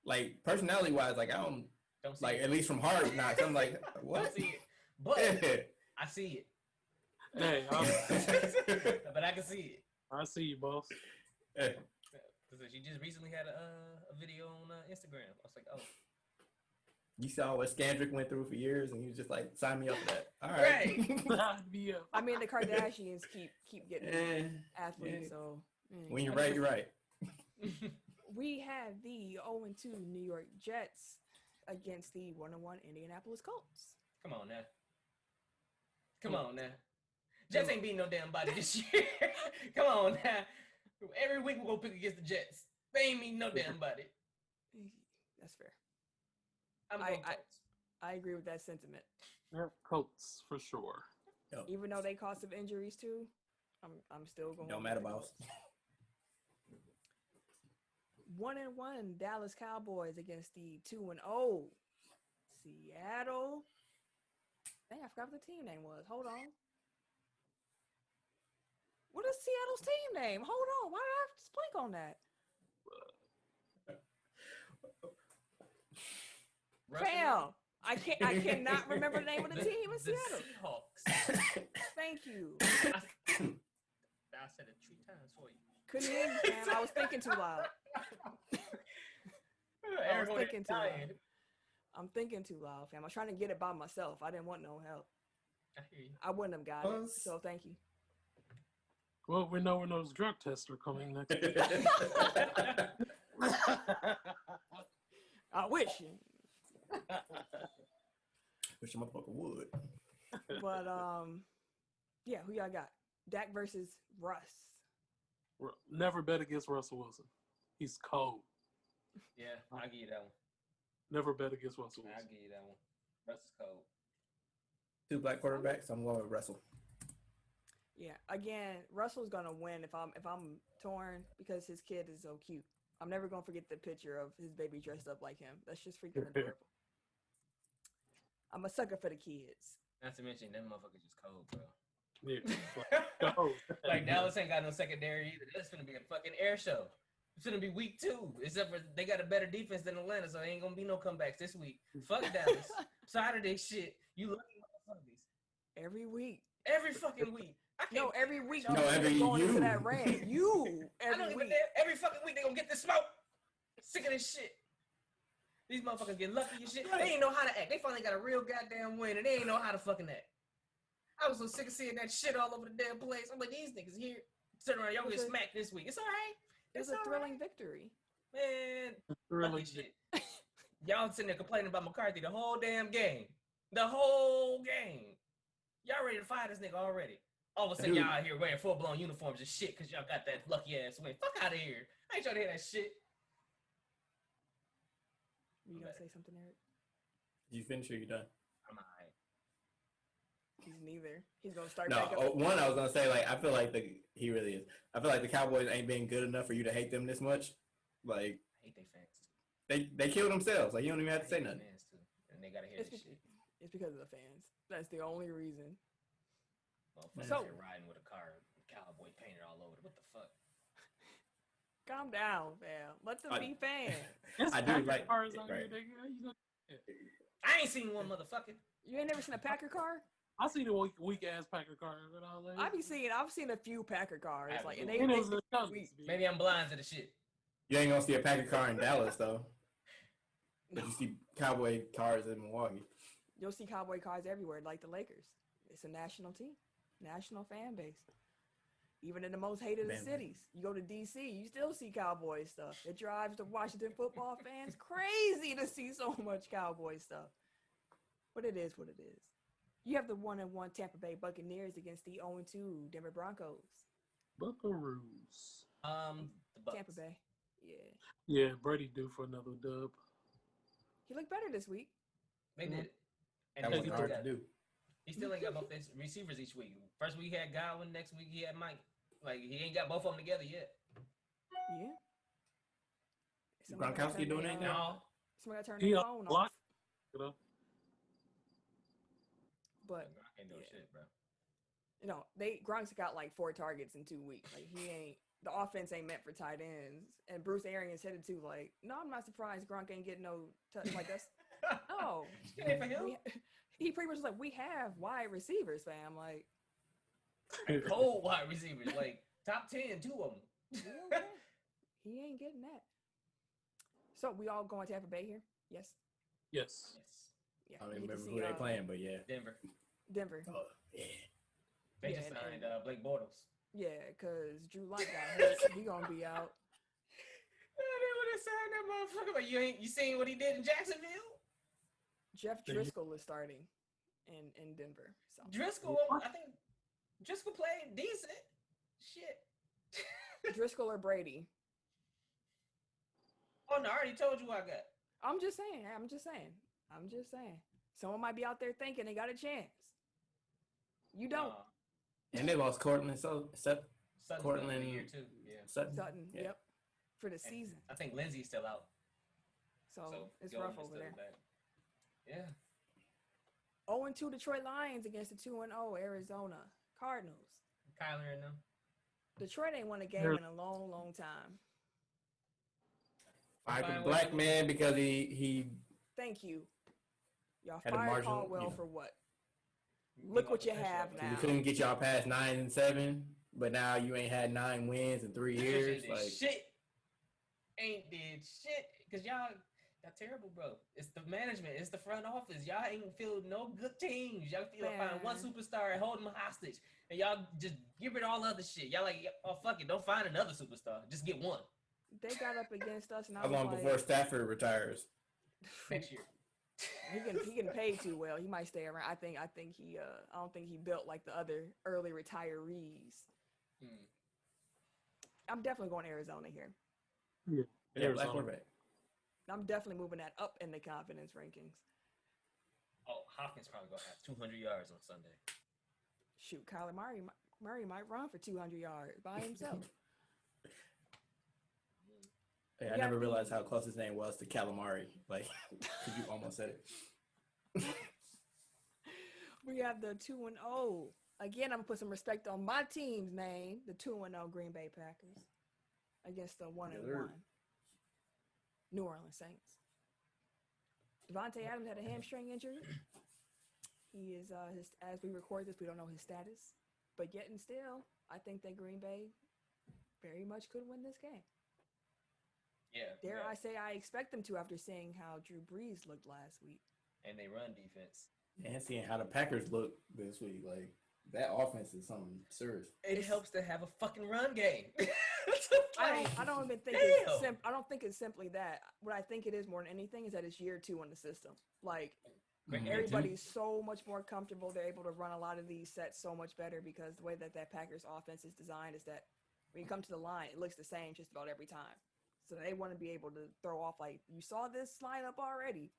Like personality-wise, like I don't see like it. At least from Hard Knocks, I'm like, what? Don't see it. But I see it. Hey, But I can see it. I see you, boss. Hey, Because she just recently had a video on Instagram. I was like, oh. you saw what Scandrick went through for years, and you was just like, sign me up for that. All right. Yeah. I mean, the Kardashians keep getting Eh, athletes, yeah. so When you're right, you're right. we have the 0-2 New York Jets against the 1-1 Indianapolis Colts. Come on now. Come on now. Jets ain't beating no damn body this year. Come on now. Every week we're going to pick against the Jets. They ain't meeting no damn body. That's fair. I'm going Colts. I agree with that sentiment. Yeah, Colts for sure. Yo, Even though they caused some injuries too, I'm still going. don't matter, boss. 1-1 Dallas Cowboys against the 2-0 Seattle. Dang, I forgot what the team name was. Hold on. What is Seattle's team name? Hold on. Why did I just blank on that? Fam, I cannot remember the name of the team in Seattle. Seahawks. Thank you. I said it 3 times for you. Couldn't hear you, fam. I was thinking too loud. I was thinking too loud. I'm thinking too loud, fam. I was trying to get it by myself. I didn't want no help. I hear you. I wouldn't have got it. So thank you. Well, we know when those drug tests are coming next week. I wish. Wish a motherfucker would. But yeah, who y'all got? Dak versus Russ. Never bet against Russell Wilson. He's cold. Yeah, I'll give you that one. Never bet against Russell Wilson. I'll give you that one. Russ is cold. 2 black quarterbacks. I'm going with Russell. Yeah, again, Russell's gonna win if I'm torn because his kid is so cute. I'm never gonna forget the picture of his baby dressed up like him. That's just freaking adorable. I'm a sucker for the kids. Not to mention, them motherfuckers just cold, bro. Yeah. Like Dallas ain't got no secondary either. That's gonna be a fucking air show. It's gonna be week 2. Except for they got a better defense than Atlanta, so there ain't gonna be no comebacks this week. Fuck Dallas. Saturday shit. You lucky motherfuckers. Every week. Every fucking week. No, every week. No, every going you. into that rant. You every week. Every fucking week they gonna get this smoke. Sick of this shit. These motherfuckers get lucky and shit. They ain't know how to act. They finally got a real goddamn win, and they ain't know how to fucking act. I was so sick of seeing that shit all over the damn place. I'm like, these niggas here. Turn around, y'all get smacked this week. It's all right. It was a thrilling victory. Man, Thrilling shit. Y'all sitting there complaining about McCarthy the whole damn game. The whole game. Y'all ready to fire this nigga already. All of a sudden, y'all out here wearing full-blown uniforms and shit because y'all got that lucky-ass win. Fuck out of here. I ain't trying to hear that shit. You gonna say something, Eric? You finish or you done? I'm all right. He's neither. He's gonna start No, back up. one I was gonna say, like, I feel like he really is. I feel like the Cowboys ain't been good enough for you to hate them this much. Like, I hate they fans too. they killed themselves. Like, you don't even have to say nothing. Fans too. And they gotta hear this shit. It's because of the fans. That's the only reason. Motherfuckers So- here riding with a car, cowboy painted all over it. What the fuck? Calm down, fam. Let them be fans. I do like cars on right. here, nigga. I ain't seen one motherfucker. You ain't never seen a Packer car? I see the weak ass Packer cars and all that. I've seen a few Packer cars, like, and And it was the Cubs, we- Maybe I'm blind to the shit. You ain't gonna see a Packer car in Dallas though. But you see Cowboy cars in Milwaukee. You'll see cowboy cars everywhere, like the Lakers. It's a national team, national fan base. Even in the most hated of cities, you go to DC, you still see cowboy stuff. It drives the Washington football fans crazy to see so much cowboy stuff. But it is what it is. You have the 1-1 Tampa Bay Buccaneers against the 0-2 Denver Broncos. Buckaroos. The Bucks. Tampa Bay, yeah. Yeah, Brady due for another dub. He looked better this week. They did it. And That he wasn't still hard to got- do. He still ain't got both his receivers each week. First week he had Godwin, next week he had Mike. Like, he ain't got both of them together yet. Yeah. Gronkowski doing anything? No. Somebody turn He their a phone block. off. You know? But I can't do shit, bro. you know, Gronk's got like 4 targets in 2 weeks. Like, the offense ain't meant for tight ends. And Bruce Arians said it too. Like, no, I'm not surprised Gronk ain't getting no touch. Like, that's no. Shit ain't for him. He pretty much was like, we have wide receivers, fam. Like, Cold wide receivers, like top 10, 2 of them. Okay. He ain't getting that. So we all going to Tampa Bay here? Yes. Yes. Yeah. I don't we even get to remember see, who they playing, but yeah. Denver. Oh, yeah. They Yeah, just and- signed Blake Bortles. Yeah, because Drew Lock got hurt. He gonna be out. They would have signed that motherfucker. But you seen what he did in Jacksonville? Jeff Driscoll is starting in Denver. So Driscoll, I think Driscoll played decent. Shit. Driscoll or Brady? Oh no, I already told you who I got. I'm just saying. Someone might be out there thinking they got a chance. You don't. And they lost Cortland, so Sutton's Cortland done for the year too. Yeah. Sutton, Yeah. yep. For the season. I think Lindsey's still out. So it's Golden rough is over still there. back. Yeah. 0-2 Detroit Lions against the 2-0 Arizona Cardinals. Kyler and them. Detroit ain't won a game in a long, long time. fired the black man because he Thank you. Y'all had a fired marginal, Caldwell for what? Look what you have now. we couldn't get y'all past 9-7, but now you ain't had 9 wins in 3 years. Did Like shit. Ain't did shit. Cause y'all terrible, bro. It's the management. It's the front office. Y'all ain't filled no good teams. Y'all feel find one superstar and hold them hostage. And y'all just give it all other shit. Y'all like, oh, fuck it. Don't find another superstar. Just get one. They got up against us, and I how was long like, before Stafford retires? Next year. he can pay too well. He might stay around. I think he I don't think he built like the other early retirees. I'm definitely going to Arizona here. Yeah, black quarterback. I'm definitely moving that up in the confidence rankings. Oh, Hopkins probably gonna have 200 yards on Sunday. Shoot, Kyler Murray might run for 200 yards by himself. Hey, I never realized how close his name was to calamari. Like, you almost said it. We have the 2-0. Again, I'm gonna put some respect on my team's name, the 2-0 Green Bay Packers, against the 1-1 New Orleans Saints. Devontae Adams had a hamstring injury. He is as we record this, we don't know his status, but yet and still, I think that Green Bay very much could win this game. Yeah. Dare I say I expect them to after seeing how Drew Brees looked last week. And they run defense. And seeing how the Packers look this week, like that offense is something serious. It helps to have a fucking run game. I don't even think I don't think it's simply that. What I think it is more than anything is that it's year 2 in the system. Like everybody's so much more comfortable. They're able to run a lot of these sets so much better because the way that Packers offense is designed is that when you come to the line, it looks the same just about every time. So they want to be able to throw off like, you saw this lineup already,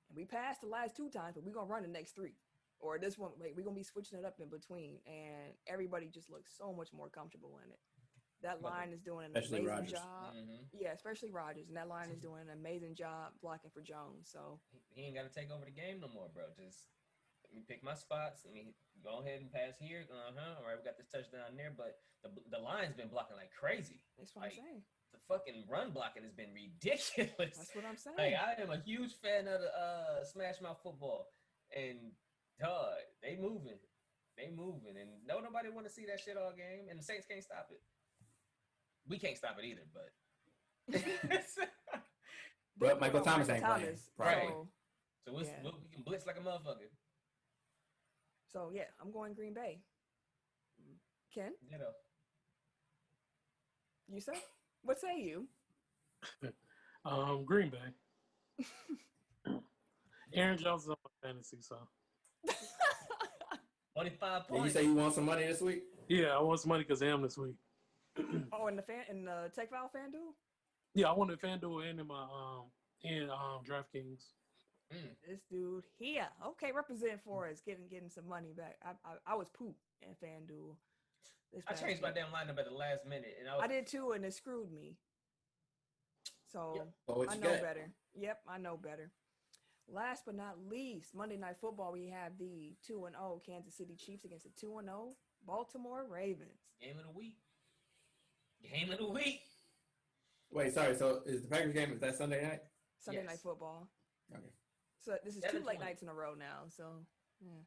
and we passed the last 2 times, but we're gonna run the next 3. Or this one, like, we're gonna be switching it up in between, and everybody just looks so much more comfortable in it. That line is doing an amazing job. Yeah, especially Rodgers, and that line is doing an amazing job blocking for Jones. So he ain't got to take over the game no more, bro. Just let me pick my spots. Let me go ahead and pass here. All right, we got this touchdown there, but the line's been blocking like crazy. That's what I'm saying. The fucking run blocking has been ridiculous. That's what I'm saying. Like, I am a huge fan of the Smash Mouth football, and they moving, and nobody want to see that shit all game, and the Saints can't stop it. We can't stop it either, but but Michael Thomas ain't playing. Right. So we can blitz like a motherfucker. So yeah, I'm going Green Bay. Ken? Ditto. You say? What say you? Green Bay. Aaron Jones is on my fantasy, so. 25 points. Yeah, you say you want some money this week? Yeah, I want some money because I am this week. Oh, in the Tech File FanDuel? Yeah, I wanted FanDuel and in my DraftKings. This dude here, okay, representing for us, getting some money back. I was poop in FanDuel. I changed my damn lineup at the last minute, and I did too, and it screwed me. So I know better. Yep, I know better. Last but not least, Monday Night Football, we have the 2-0 Kansas City Chiefs against the 2-0 Baltimore Ravens. Game of the week. Wait, sorry. So is the Packers game, is that Sunday night? Sunday Night Football. Okay. So this is 2 late nights in a row now. So, yeah.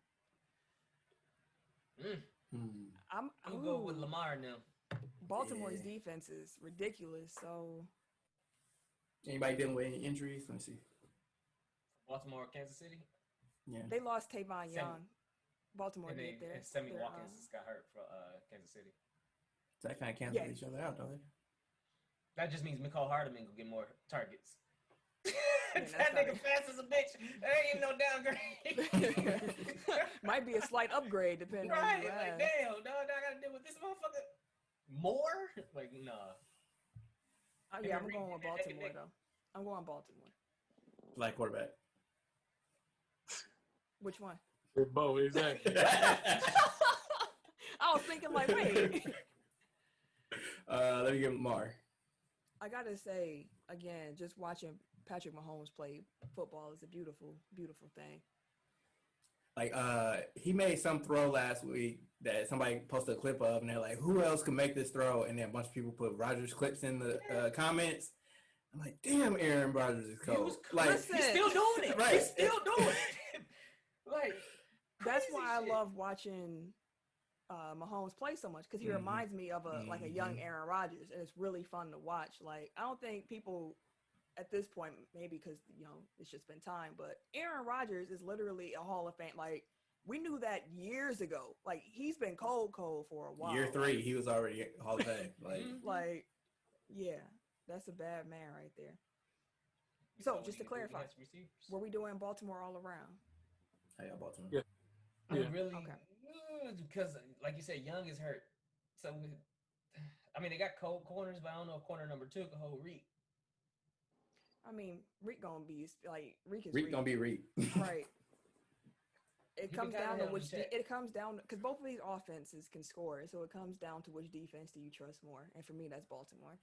I'm gonna go with Lamar now. Baltimore's defense is ridiculous. So, Anybody dealing with any injuries? Let me see. Baltimore, Kansas City. Yeah, they lost Tavon Young. Baltimore And did there. and Sammy Watkins just got hurt for Kansas City. so that kind of cancels each other out, don't they? That just means Mecole Hardman will get more targets. Yeah, that nigga fast as a bitch. There ain't even no downgrade. Might be a slight upgrade depending on right, who you like ask. damn, dog, I gotta deal with this motherfucker more. Like nah. Yeah, I'm going with Baltimore though. I'm going Baltimore. Black quarterback. Which one? Bo, exactly. I was thinking like, wait. Let me give Lamar. I gotta say again, just watching Patrick Mahomes play football is a beautiful, beautiful thing. Like he made some throw last week that somebody posted a clip of, and they're like, "Who else can make this throw?" And then a bunch of people put Rodgers clips in the comments. I'm like, "Damn, Aaron Rodgers is cold." Like he's still doing it. Right. He's still doing it. Like that's why shit. I love watching Mahomes play so much because he reminds me of a young Aaron Rodgers, and it's really fun to watch. Like I don't think people at this point, maybe because it's just been time, but Aaron Rodgers is literally a Hall of Fame. Like we knew that years ago. Like he's been cold for a while. Year 3, he was already Hall of Fame. Like yeah, that's a bad man right there. So just to clarify, were we doing Baltimore all around? Hey, Baltimore. Yeah. I'm really okay. Because like you said, Young is hurt. So I mean they got cold corners, but I don't know if corner number 2 can hold Reek. I mean, Reek gonna be like Reek is Reek gonna be Reek. Right. It comes down to it comes down because both of these offenses can score, so it comes down to which defense do you trust more, and for me that's Baltimore,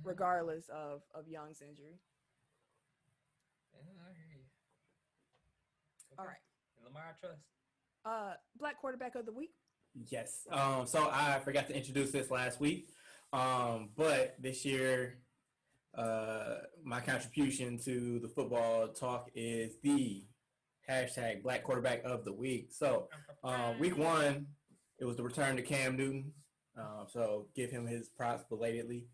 regardless of Young's injury. Yeah, I hear you. Okay. All right. And Lamar, I trust. Black quarterback of the week. Yes. So I forgot to introduce this last week, but this year, my contribution to the football talk is the hashtag Black quarterback of the week. So week 1, it was the return to Cam Newton. So give him his props belatedly.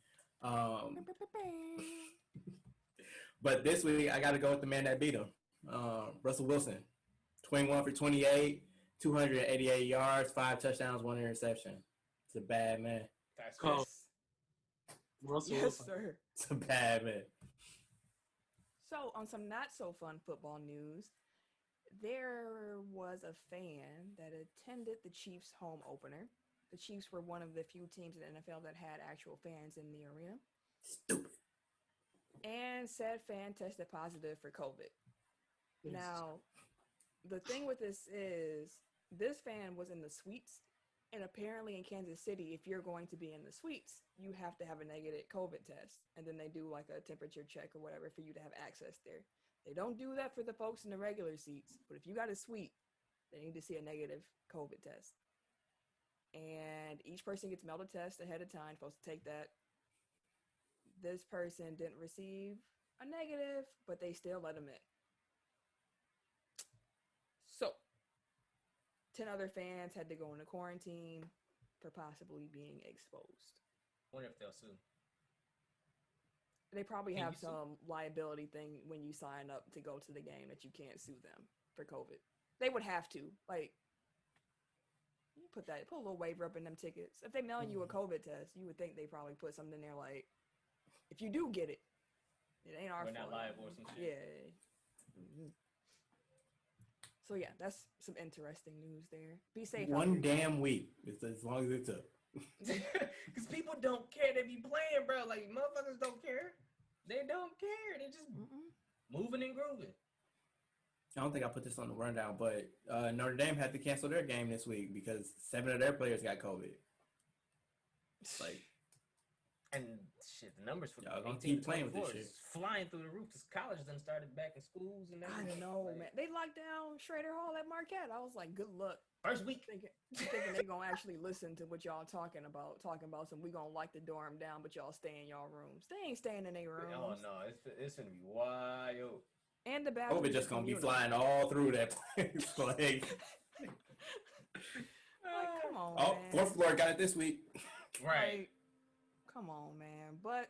But this week, I got to go with the man that beat him, Russell Wilson. 21 for 28, 288 yards, 5 touchdowns, 1 interception. It's a bad man. That's Close. Russell Wilson. Sir. It's a bad man. So on some not so fun football news, there was a fan that attended the Chiefs home opener. The Chiefs were one of the few teams in the NFL that had actual fans in the arena. Stupid. And said fan tested positive for COVID. Yes. Now, the thing with this is this fan was in the suites, and apparently in Kansas City, if you're going to be in the suites, you have to have a negative COVID test, and then they do like a temperature check or whatever for you to have access there. They don't do that for the folks in the regular seats, but if you got a suite, they need to see a negative COVID test. And each person gets mailed a test ahead of time, supposed to take that. This person didn't receive a negative, but they still let him in. So, 10 other fans had to go into quarantine for possibly being exposed. Wonder if they'll sue. They probably Can have you sue? some liability thing when you sign up to go to the game that you can't sue them for COVID. They would have to. Like, you put a little waiver up in them tickets. If they mail you a COVID test, you would think they probably put something in there like, if you do get it, it ain't our fault. We're not liable or some shit. Yeah. Mm-hmm. So yeah, that's some interesting news there. Be safe. One damn week, as long as it took. Because people don't care. They be playing, bro. Like, motherfuckers don't care. They don't care. They just moving and grooving. I don't think I put this on the rundown, but Notre Dame had to cancel their game this week because 7 of their players got COVID. Like, and shit, the numbers for y'all gonna 18 keep to playing with 24 this is shit. flying through the roof because college done started back in schools and I everything. know, Like, man. They locked down Schrader Hall at Marquette. I was like, good luck. First week. Thinking they gonna actually listen to what y'all talking about some we gonna lock the dorm down, but y'all stay in y'all rooms. They ain't staying in their rooms. Oh no, it's gonna be wild. And the bathroom COVID just gonna be flying all through that place. Like, Like, come on, Oh, man. fourth floor got it this week. Right. Like, come on, man. But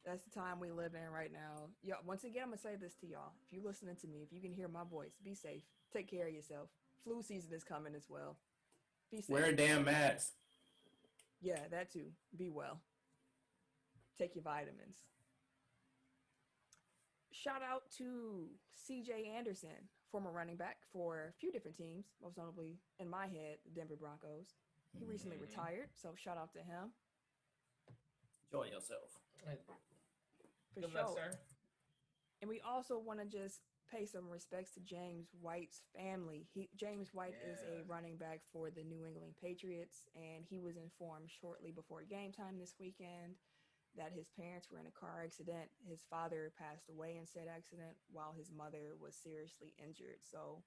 that's the time we live in right now. Yo, once again, I'm gonna say this to y'all. If you're listening to me, if you can hear my voice, be safe. Take care of yourself. Flu season is coming as well. Be safe. Wear a damn mask. Yeah, that too. Be well. Take your vitamins. Shout out to C.J. Anderson, former running back for a few different teams, most notably in my head, the Denver Broncos. He recently retired, so shout out to him. Enjoy yourself. For Good sure. luck, sir. And we also want to just pay some respects to James White's family. James White is a running back for the New England Patriots, and he was informed shortly before game time this weekend that his parents were in a car accident. His father passed away in said accident while his mother was seriously injured. So,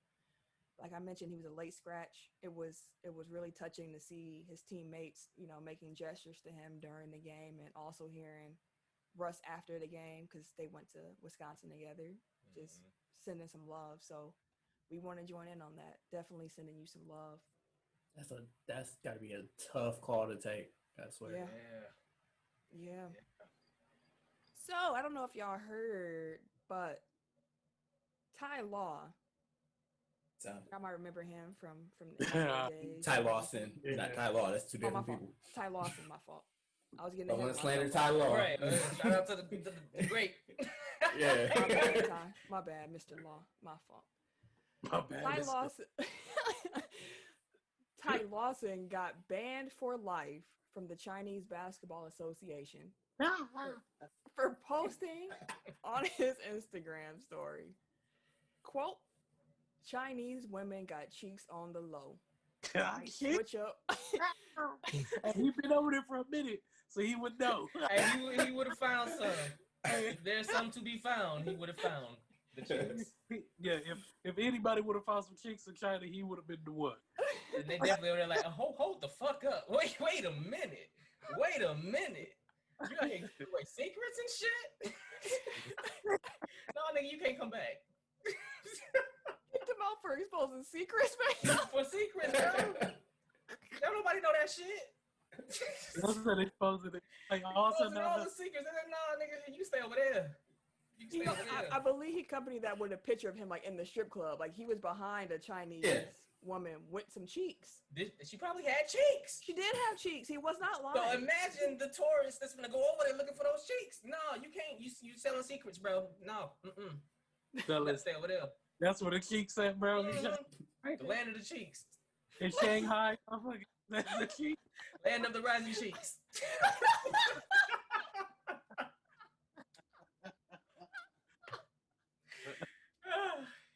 like I mentioned, he was a late scratch. It was really touching to see his teammates, making gestures to him during the game, and also hearing Russ after the game because they went to Wisconsin together, just sending some love. So we want to join in on that. Definitely sending you some love. That's got to be a tough call to take. I swear. Yeah. So I don't know if y'all heard, but Ty Law. I might remember him from the NBA days. Ty Lawson, not Ty Law. That's two different people. Ty Lawson, my fault. I was getting I ahead want of to slander myself. Ty Law. Right. Shout out to the great. Yeah. My bad, Ty. My bad, Mr. Law. My fault. My bad. Ty Lawson. Ty Lawson got banned for life from the Chinese Basketball Association for posting on his Instagram story. Quote, Chinese women got cheeks on the low. Switch up. And he been over there for a minute, so he would know. And he would have found some. If there's some to be found, he would have found the chicks. Yeah, if anybody would have found some chicks in China, he would have been the one. And they definitely were like, oh, hold the fuck up. Wait a minute. You got here doing secrets and shit? No, nigga, you can't come back. Kicked him out for exposing secrets, man. For secrets, bro. Don't nobody know that shit. That's what they supposed to do. Like, also Exposing all the secrets. And then, nah, nigga, you stay over there. You stay over there. I believe he accompanied that with a picture of him like in the strip club. Like he was behind a Chinese woman with some cheeks. She probably had cheeks. She did have cheeks. He was not lying. So imagine the tourist that's gonna go over there looking for those cheeks. No, you can't. You selling secrets, bro. No. Let's stay over there. That's where the cheeks at, bro. The land of the cheeks. In Shanghai, that's the cheeks. Land of the rising cheeks.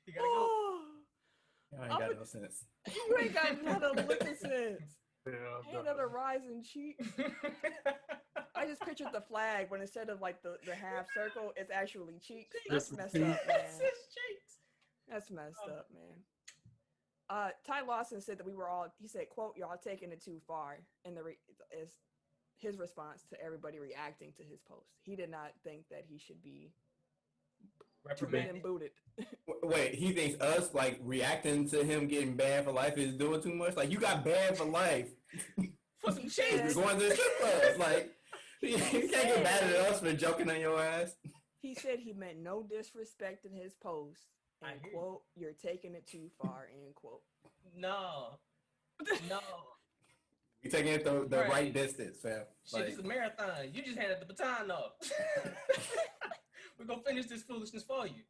You gotta go. I ain't got no sense. You ain't got none of lick of sense. Yeah, Ain't none of rising cheeks. I just pictured the flag when instead of like the half circle, it's actually cheeks. That's messed up, man. It's just cheeks. That's messed up, man. Ty Lawson said that he said, quote, y'all taking it too far. And is his response to everybody reacting to his post. He did not think that he should be reprimanded and booted. Wait, he thinks us like reacting to him getting banned for life is doing too much? Like, you got banned for life. For some cheeks. You're going to the strip club. Like, you can't get mad at us for joking on your ass. He said he meant no disrespect in his post. And quote, you're taking it too far, end quote. No. You're taking it the right distance, fam. Shit, it's a marathon. You just handed the baton off. We're gonna finish this foolishness for you.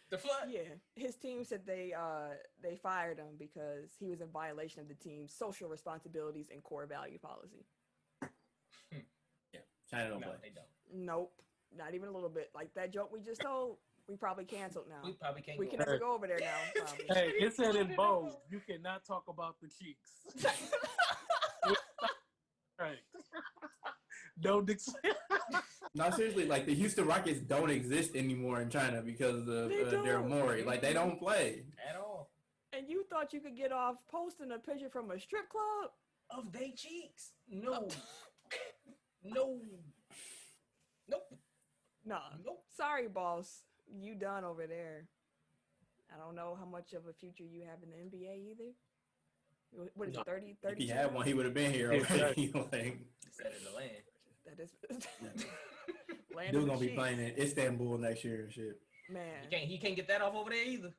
The flood. Yeah, his team said they fired him because he was in violation of the team's social responsibilities and core value policy. Yeah, China don't No, play. they don't. Nope, not even a little bit. Like that joke we just told, we probably canceled now. We probably can't. We can never go over there now. Probably. Hey, it said in bold, you cannot talk about the cheeks. Right. Don't No, seriously, like the Houston Rockets don't exist anymore in China because of Daryl Morey. Like, they don't play at all. And you thought you could get off posting a picture from a strip club of they cheeks? No. No. Nope. Nah. Nope. Sorry, boss. You done over there. I don't know how much of a future you have in the NBA either. What is No. it, 30? If he had one, he would have been here already. Like, Set in the land. That is land dude of the gonna be Chiefs. playing in Istanbul next year and shit. Man. He can't get that off over there either.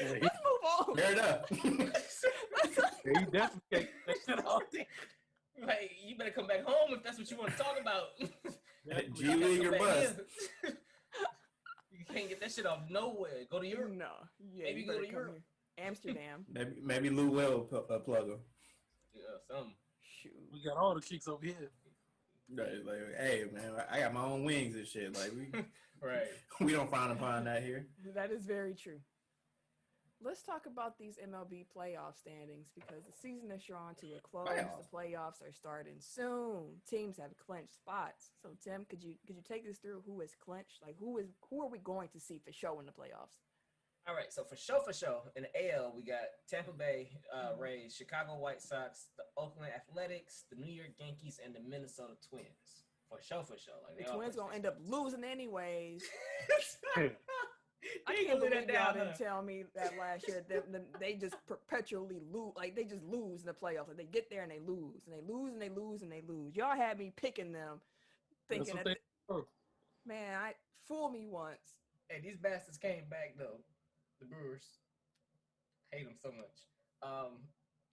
Let's move on. Fair enough. He definitely can't get that shit out there. Like, you better come back home if that's what you want to talk about. G League or bust. You can't get that shit off nowhere. Go to Europe. No. Yeah, Maybe you go better to come Europe. here. Amsterdam. Maybe Lou will plug him. Yeah, something. Shoot. We got all the chicks over here. Right, like, hey man, I got my own wings and shit. Like Right. we don't frown upon that here. That is very true. Let's talk about these MLB playoff standings because the season is drawing to a close. The playoffs are starting soon. Teams have clinched spots. So Tim, could you take us through who is clinched? Like who are we going to see for show in the playoffs? All right, so for show, in the AL, we got Tampa Bay Rays, Chicago White Sox, the Oakland Athletics, the New York Yankees, and the Minnesota Twins. For show. Like, The Twins gonna end up losing anyways. Hey, I can't believe y'all didn't tell me that last year. They just perpetually lose. Like they just lose in the playoffs. Like they get there and they lose and they lose and they lose and they lose. Y'all had me picking them, thinking that. Man, fool me once. Hey, these bastards came back though. The Brewers. Hate them so much.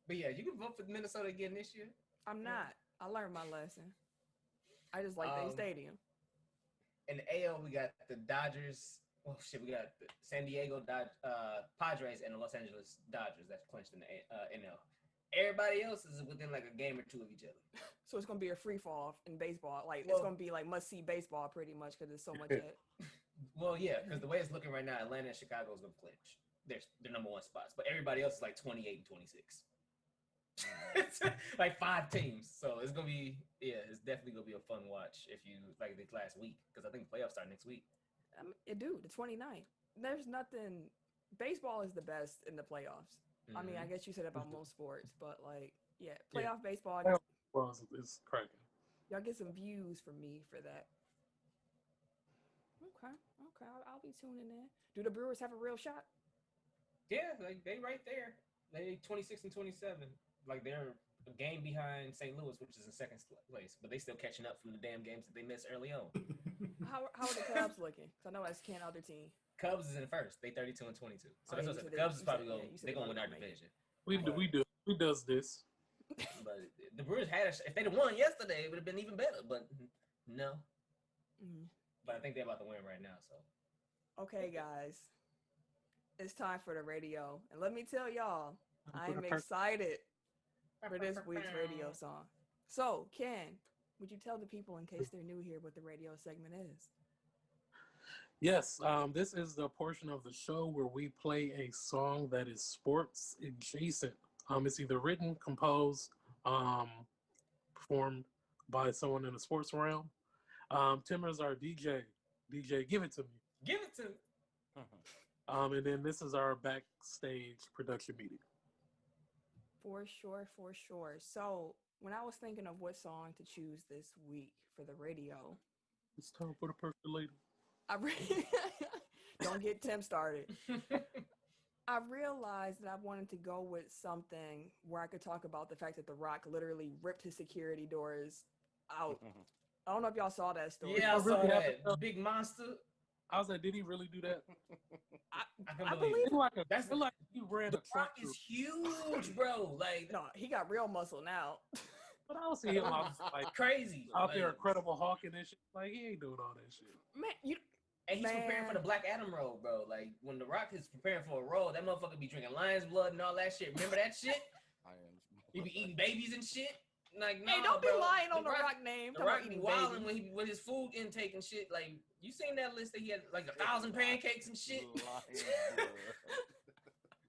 But yeah, you can vote for Minnesota again this year. I'm not. I learned my lesson. I just like their stadium. In the AL, we got the Dodgers. Well, shit, we got the San Diego Padres and the Los Angeles Dodgers that's clinched in the NL. Everybody else is within like a game or two of each other. So it's gonna be a free fall in baseball. Like it's gonna be like must see baseball pretty much because there's so much. Well, yeah, because the way it's looking right now, Atlanta and Chicago is gonna clinch. They're number one spots, but everybody else is like 28 and 26. It's like 5 teams, so it's gonna be it's definitely gonna be a fun watch if you like this last week because I think the playoffs start next week. Dude, the 29th. There's nothing. Baseball is the best in the playoffs. I mean, I guess you said about most sports, but like, playoff baseball. It's cracking. Y'all get some views from me for that. Okay. I'll be tuning in. Do the Brewers have a real shot? Yeah, like they right there. They 26 and 27. Like they're a game behind St. Louis, which is in second place, but they still catching up from the damn games that they missed early on. How are the Cubs looking? Because I know that's Ken other team. Cubs is in first. They 32 and 22. So that's what I said. The Cubs is probably they're gonna win our division. We does this. But the Brewers had if they'd have won yesterday, it would have been even better. But no. Mm-hmm. But I think they're about to win right now. So. Okay, guys, it's time for the radio, and let me tell y'all, I am excited for this week's radio song. So, Ken, would you tell the people, in case they're new here, what the radio segment is? Yes, this is the portion of the show where we play a song that is sports adjacent. It's either written, composed, performed by someone in the sports realm. Tim is our DJ. DJ, give it to me. Give it to me. And then this is our backstage production meeting. For sure. So when I was thinking of what song to choose this week for the radio, It's time for the perfect lady. Don't get Tim started. I realized that I wanted to go with something where I could talk about the fact that The Rock literally ripped his security doors out. I don't know if y'all saw that story. Yeah, I saw that. Big monster. I was like, did he really do that? I believe it. That's like he ran The a truck. Rock is huge, bro. Like, no, he got real muscle now. But I don't see him out like crazy out there, Incredible Hulking and shit. Like he ain't doing all that shit. Man, and he's preparing for the Black Adam role, bro. Like when The Rock is preparing for a role, that motherfucker be drinking lion's blood and all that shit. Remember that shit? He be eating babies and shit. Like, hey, don't be lying on the Rock name. The Rock be wilding with his food intake and shit. Like, you seen that list that he had like 1,000 pancakes and shit?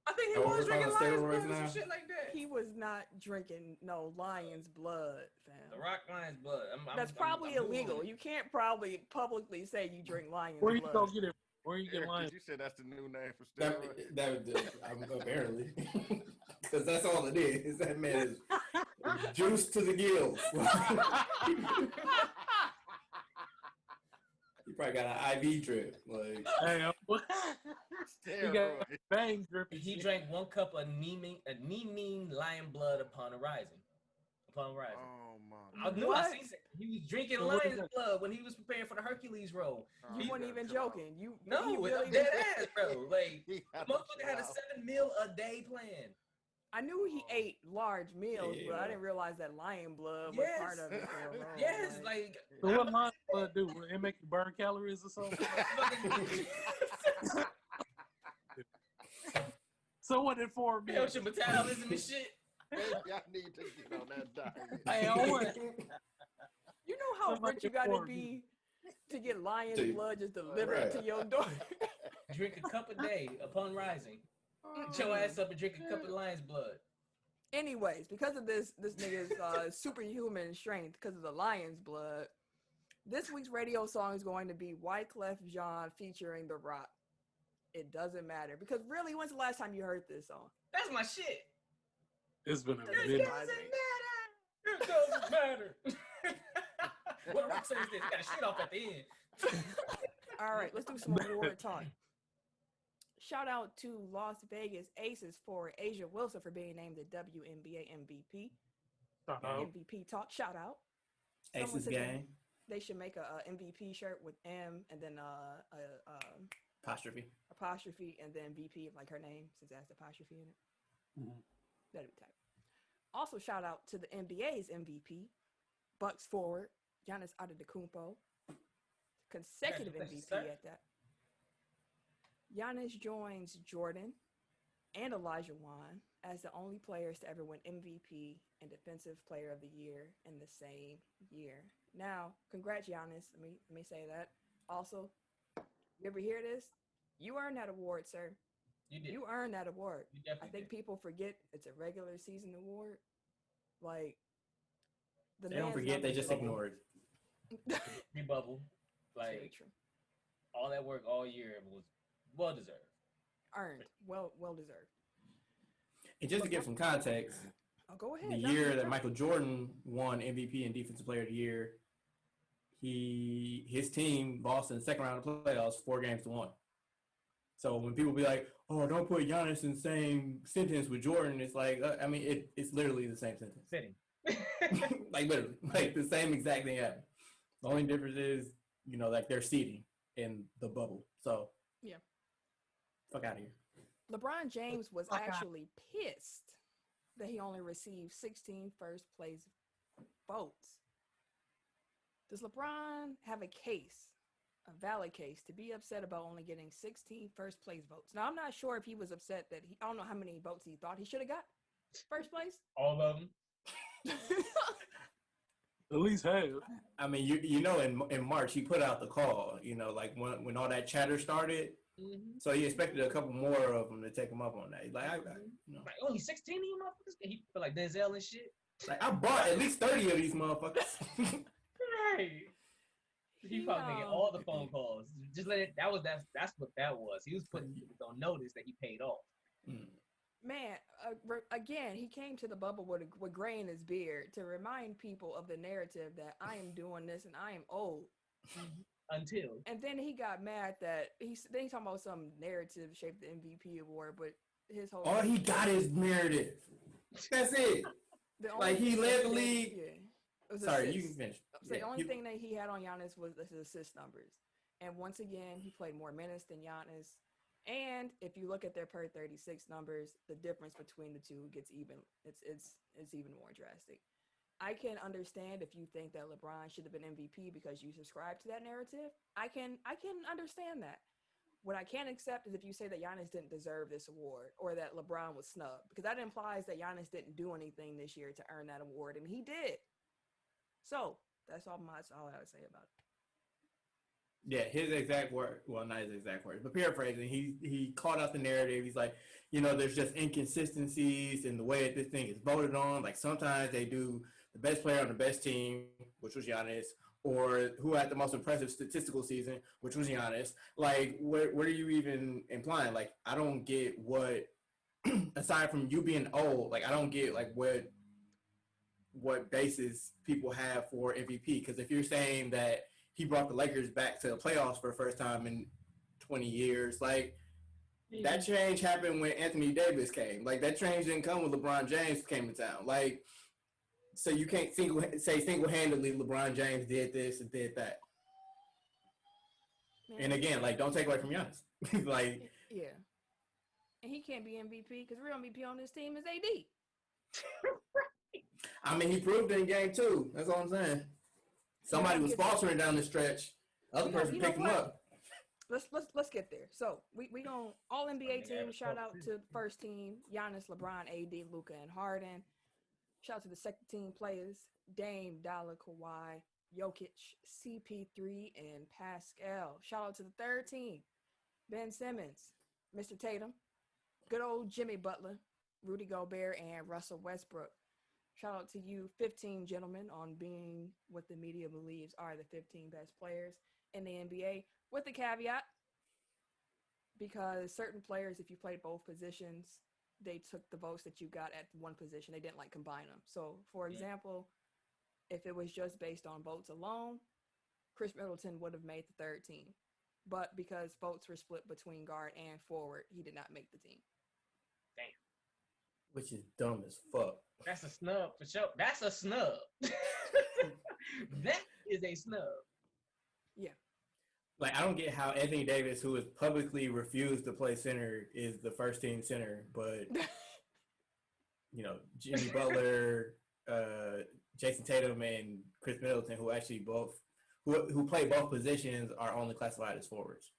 I think he was drinking lion's blood or some shit like that. He was not drinking no lion's blood, fam. The Rock lion's blood. That's probably illegal. You can't probably publicly say you drink lion's Where blood. you gonna get it? Where you get lions? You said that's the new name for steroids. That apparently, because that's all it is. That man is juice to the gills. He probably got an IV drip. Like, Hey, He got bang dripping. He drank 1 cup of neamine lion blood upon rising. Oh my! I knew What? I seen it. He was drinking So what is lion's that? blood when he was preparing for the Hercules role. You He weren't gotta even chill out. joking. You No, he really dead ass, bro. Like, He gotta motherfucker chill had a out. 7 meal a day plan. I knew he ate large meals, but I Yeah. didn't realize that lion blood was part of it. For a role. Yes, like So what lion blood do? Will it make you burn calories or something? So what it for me? helps your metabolism and shit. Maybe I need to get on that diet. Hey, I want You know how Somebody rich you gotta inform be to get lion's Dude. blood just delivered Right. to your door. Drink a cup a day upon rising. Get your ass up and drink a cup of lion's blood. Anyways, because of this nigga's superhuman strength, because of the lion's blood, this week's radio song is going to be Wyclef Jean featuring The Rock. It doesn't matter, because really, when's the last time you heard this song? That's my shit. It's been a Doesn't minute. surprise me. It doesn't matter. What rock song is this? Got a shit off at the end. All right, let's do some award talk. Shout out to Las Vegas Aces for Asia Wilson for being named the WNBA MVP. MVP talk. Shout out. Someone Aces said gang. They should make a MVP shirt with M and then Apostrophe. apostrophe and then VP like her name since it has the apostrophe in it. Mhm. That'd be tight. Also, shout out to the NBA's MVP, Bucks forward Giannis Antetokounmpo, consecutive Congratulations, MVP sir. at that. Giannis joins Jordan and Elijah Wan as the only players to ever win MVP and Defensive Player of the Year in the same year. Now, congrats, Giannis. Let me say that. Also, you ever hear this? You earned that award, sir. You did. You earned that award. You I definitely think did. people forget it's a regular season award. Like the They don't man's forget, they numbers- just ignore it. Rebubble. Very Like, true. all that work all year was well deserved. Earned. Well deserved. And just to give some context, Oh, go ahead. the No, year no, that no. Michael Jordan won MVP and Defensive Player of the Year, his team lost in the second round of playoffs 4-1. So when people be like, "Oh, don't put Giannis in the same sentence with Jordan," it's like, I mean, it's literally the same sentence. Fitting. Like literally, like the same exact thing happened. The only difference is, like they're seeding in the bubble. So Yeah. fuck out of here. LeBron James was Fuck out. actually pissed that he only received 16 first place votes. Does LeBron have a valid case, to be upset about only getting 16 first place votes? Now, I'm not sure if he was upset that I don't know how many votes he thought he should have got first place. All of them. At least half. I mean, in March he put out the call. Like when all that chatter started. Mm-hmm. So he expected a couple more of them to take him up on that. He's like, Like, only 16 of you motherfuckers? He feel like Denzel and shit. I bought at least 30 of these motherfuckers. Right. He probably making all the phone calls. Just let it. That's what that was. He was putting people on notice that he paid off. Man, again, he came to the bubble with gray in his beard to remind people of the narrative that I am doing this and I am old. Until. And then he got mad that he's talking about some narrative shaped the MVP award, but his whole All he got is narrative. That's it. the Like, he thing led the that- league. Yeah, it was Sorry, assists. you can finish. So the Yeah, only thing that he had on Giannis was his assist numbers. And once again, he played more minutes than Giannis. And if you look at their per 36 numbers, the difference between the two gets even. It's even more drastic. I can understand if you think that LeBron should have been MVP because you subscribe to that narrative. I can understand that. What I can't accept is if you say that Giannis didn't deserve this award or that LeBron was snubbed, because that implies that Giannis didn't do anything this year to earn that award, and he did. So that's all I gotta say about it. Yeah, his exact word. Well, not his exact words, but paraphrasing. He called out the narrative. He's like, there's just inconsistencies in the way this thing is voted on. Like sometimes they do the best player on the best team, which was Giannis, or who had the most impressive statistical season, which was Giannis. Like, what are you even implying? Like, I don't get what, aside from you being old, like I don't get like what basis people have for MVP. Because if you're saying that he brought the Lakers back to the playoffs for the first time in 20 years, like That change happened when Anthony Davis came. Like, that change didn't come when LeBron James came to town. Like, so you can't single-handedly LeBron James did this and did that. Man. And again, like, don't take away from Giannis. Like, yeah. And he can't be MVP because real MVP on this team is AD. I mean, he proved it in game 2. That's all I'm saying. Somebody was sponsoring down the stretch. Other person picked him up. Let's get there. So we gonna all NBA team. Shout out to the first team: Giannis, LeBron, AD, Luka, and Harden. Shout out to the second team players: Dame, Dalla, Kawhi, Jokic, CP3, and Pascal. Shout out to the third team: Ben Simmons, Mr. Tatum, good old Jimmy Butler, Rudy Gobert, and Russell Westbrook. Shout out to you 15 gentlemen on being what the media believes are the 15 best players in the NBA, with the caveat, because certain players, if you played both positions, they took the votes that you got at one position. They didn't combine them. So, for example, if it was just based on votes alone, Chris Middleton would have made the third team. But because votes were split between guard and forward, he did not make the team. Damn. Which is dumb as fuck. That's a snub for sure. That's a snub. That is a snub. Yeah. Like, I don't get how Anthony Davis, who has publicly refused to play center, is the first team center, but Jimmy Butler, Jason Tatum, and Chris Middleton, who actually who play both positions, are only classified as forwards.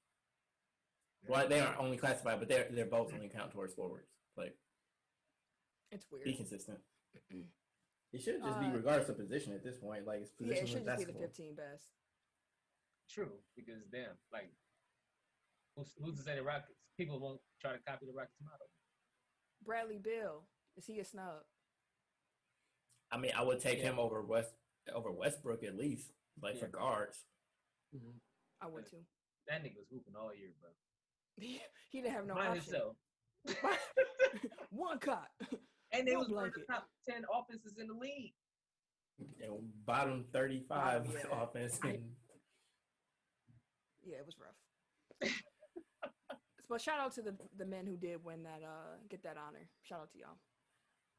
Well, they aren't only classified, but they're both only count towards forwards. Like, it's weird. Be consistent. It should just be regardless of position at this point. Like, it's position. Yeah, it should just be the 15 best. True, because damn, like, who's to say the Rockets? People won't try to copy the Rockets model. Bradley Beal, is he a snub? I mean, I would take him over Westbrook at least, for guards. Mm-hmm. I would too. That nigga was hooping all year, bro. He didn't have no Mind option. himself. One cut. And they was one of the top 10 offenses in the league. Bottom 35 offense. Yeah, it was rough. But shout out to the men who did win that, get that honor. Shout out to y'all.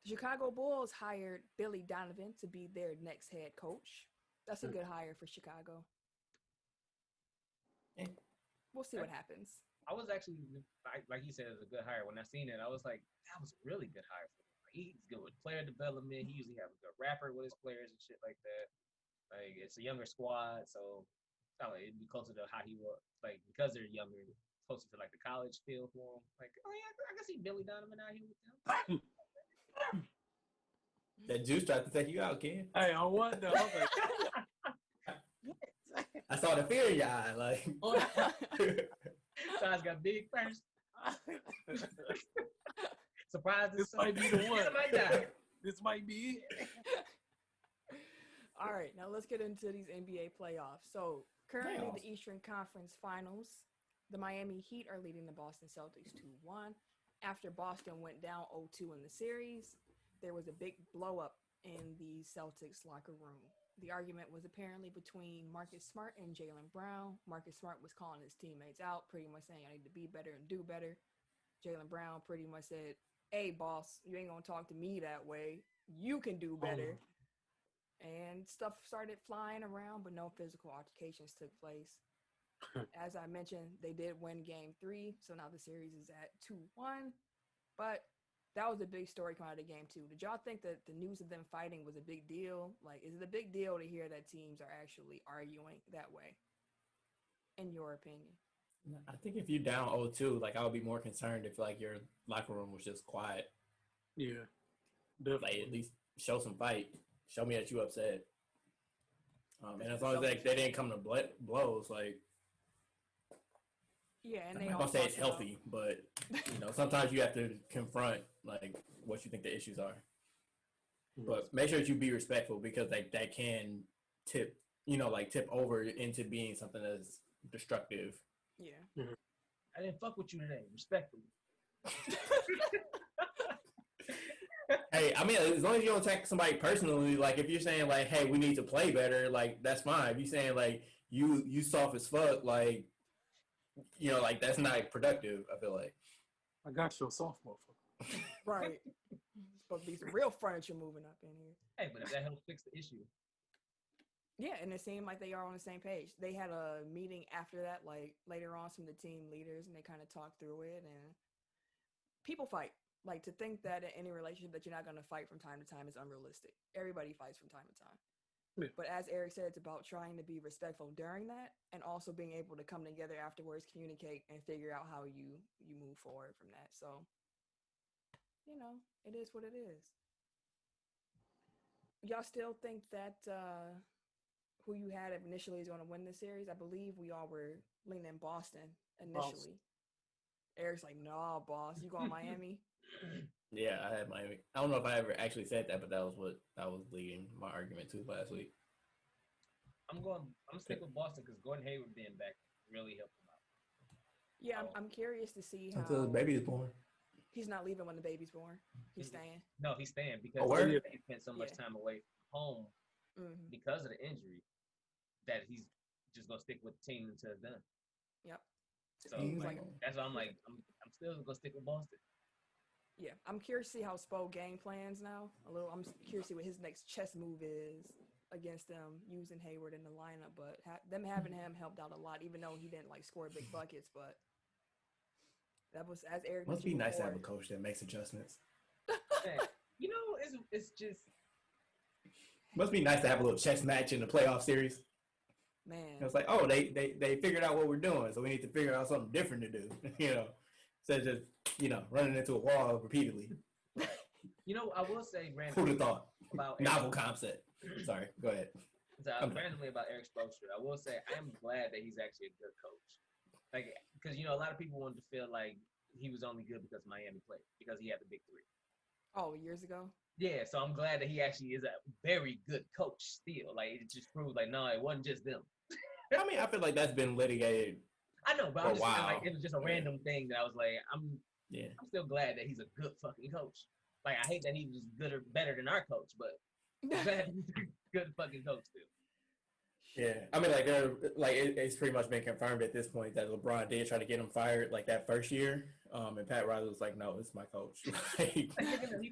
The Chicago Bulls hired Billy Donovan to be their next head coach. That's a good hire for Chicago. We'll see what happens. I was actually, like you said, it was a good hire. When I seen it, I was like, that was a really good hire for him. He's good with player development. He usually has a good rapper with his players and shit like that. Like, it's a younger squad, so it'd be closer to how he was. Like, because they're younger, closer to like the college feel for him. Like, oh yeah, I can see Billy Donovan out here with them. That juice tried to take you out, Ken. Hey, on what though? I saw the fear in your eye, like. Size got big first. Surprise! This might be the one. This might be it. All right, now let's get into these NBA playoffs. So currently, the Eastern Conference Finals, the Miami Heat are leading the Boston Celtics 2-1. After Boston went down 0-2 in the series, there was a big blow up in the Celtics locker room. The argument was apparently between Marcus Smart and Jaylen Brown. Marcus Smart was calling his teammates out, pretty much saying, I need to be better and do better. Jaylen Brown pretty much said, hey, boss, you ain't going to talk to me that way. You can do better. And stuff started flying around, but no physical altercations took place. As I mentioned, they did win game 3, so now the series is at 2-1. But that was a big story coming out of game 2. Did y'all think that the news of them fighting was a big deal? Like, is it a big deal to hear that teams are actually arguing that way, in your opinion? I think if you're down 0-2, like, I would be more concerned if, like, your locker room was just quiet. Yeah. Definitely. Like, at least show some fight. Show me that you upset. And as long as they didn't come to blows, like, yeah, and I'm not gonna say it's healthy, but sometimes you have to confront like what you think the issues are. But make sure that you be respectful, because like that can tip over into being something that's destructive. Yeah. I didn't fuck with you today, respectfully. Hey, I mean, as long as you don't attack somebody personally, like if you're saying like, hey, we need to play better, like that's fine. If you're saying like you soft as fuck, like like that's not productive, I feel like. I got you a soft motherfucker. Right. Supposed to be some real furniture moving up in here. Hey, but if that helps fix the issue. Yeah, and it seemed like they are on the same page. They had a meeting after that, like later on, some of the team leaders, and they kind of talked through it. And people fight. Like to think that in any relationship that you're not going to fight from time to time is unrealistic. Everybody fights from time to time. Yeah. But as Eric said, it's about trying to be respectful during that, and also being able to come together afterwards, communicate, and figure out how you move forward from that. So, it is what it is. Y'all still think that who you had initially is going to win this series? I believe we all were leaning Boston initially. Eric's like, nah, boss, you going Miami? Yeah, I had Miami. I don't know if I ever actually said that, but that was what I was leading my argument to last week. I'm sticking with Boston because Gordon Hayward being back really helped him out. Yeah, I'm curious to see how. Until the baby is born. He's not leaving when the baby's born. He's staying. No, he's staying because he spent so much time away from home because of the injury that he's just gonna stick with the team until it's done. Yep. So that's why I'm like, I'm still gonna stick with Boston. Yeah, I'm curious to see how Spo game plans now. I'm curious to see what his next chess move is against them using Hayward in the lineup. But them having him helped out a lot, even though he didn't score big buckets. But that was, as Eric must be nice to have a coach that makes adjustments. Man, it's just must be nice to have a little chess match in the playoff series. Man, it's like, oh, they figured out what we're doing, so we need to figure out something different to do. Instead of just running into a wall repeatedly. Right. I will say randomly. Who'd have thought? About novel concept. Sorry, go ahead. So randomly about Eric Spoelstra, I will say I'm glad that he's actually a good coach. Because a lot of people wanted to feel like he was only good because Miami played because he had the big three. Oh, years ago. Yeah, so I'm glad that he actually is a very good coach still. It just proves no, it wasn't just them. I mean, I feel like that's been litigated. I know, but I'm just saying, it was just a random thing that I was like, I'm still glad that he's a good fucking coach. I hate that he was good or better than our coach, but I'm glad he's a good fucking coach still. Yeah, I mean, it's pretty much been confirmed at this point that LeBron did try to get him fired that first year, and Pat Riley was like, "No, it's my coach." He's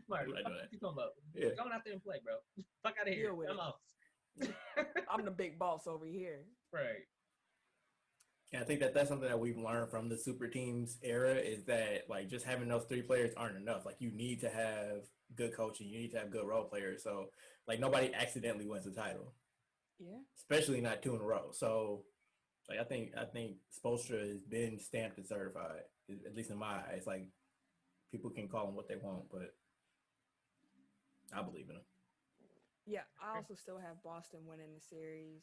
smart. What you talking about? Yeah. Go out there and play, bro. Fuck out of here. I'm off. I'm the big boss over here. Right. And I think that's something that we've learned from the super teams era is that just having those three players aren't enough. You need to have good coaching, you need to have good role players. So nobody accidentally wins the title. Yeah. Especially not two in a row. So I think Spoelstra has been stamped and certified, at least in my eyes. People can call him what they want, but I believe in him. Yeah, I also still have Boston winning the series.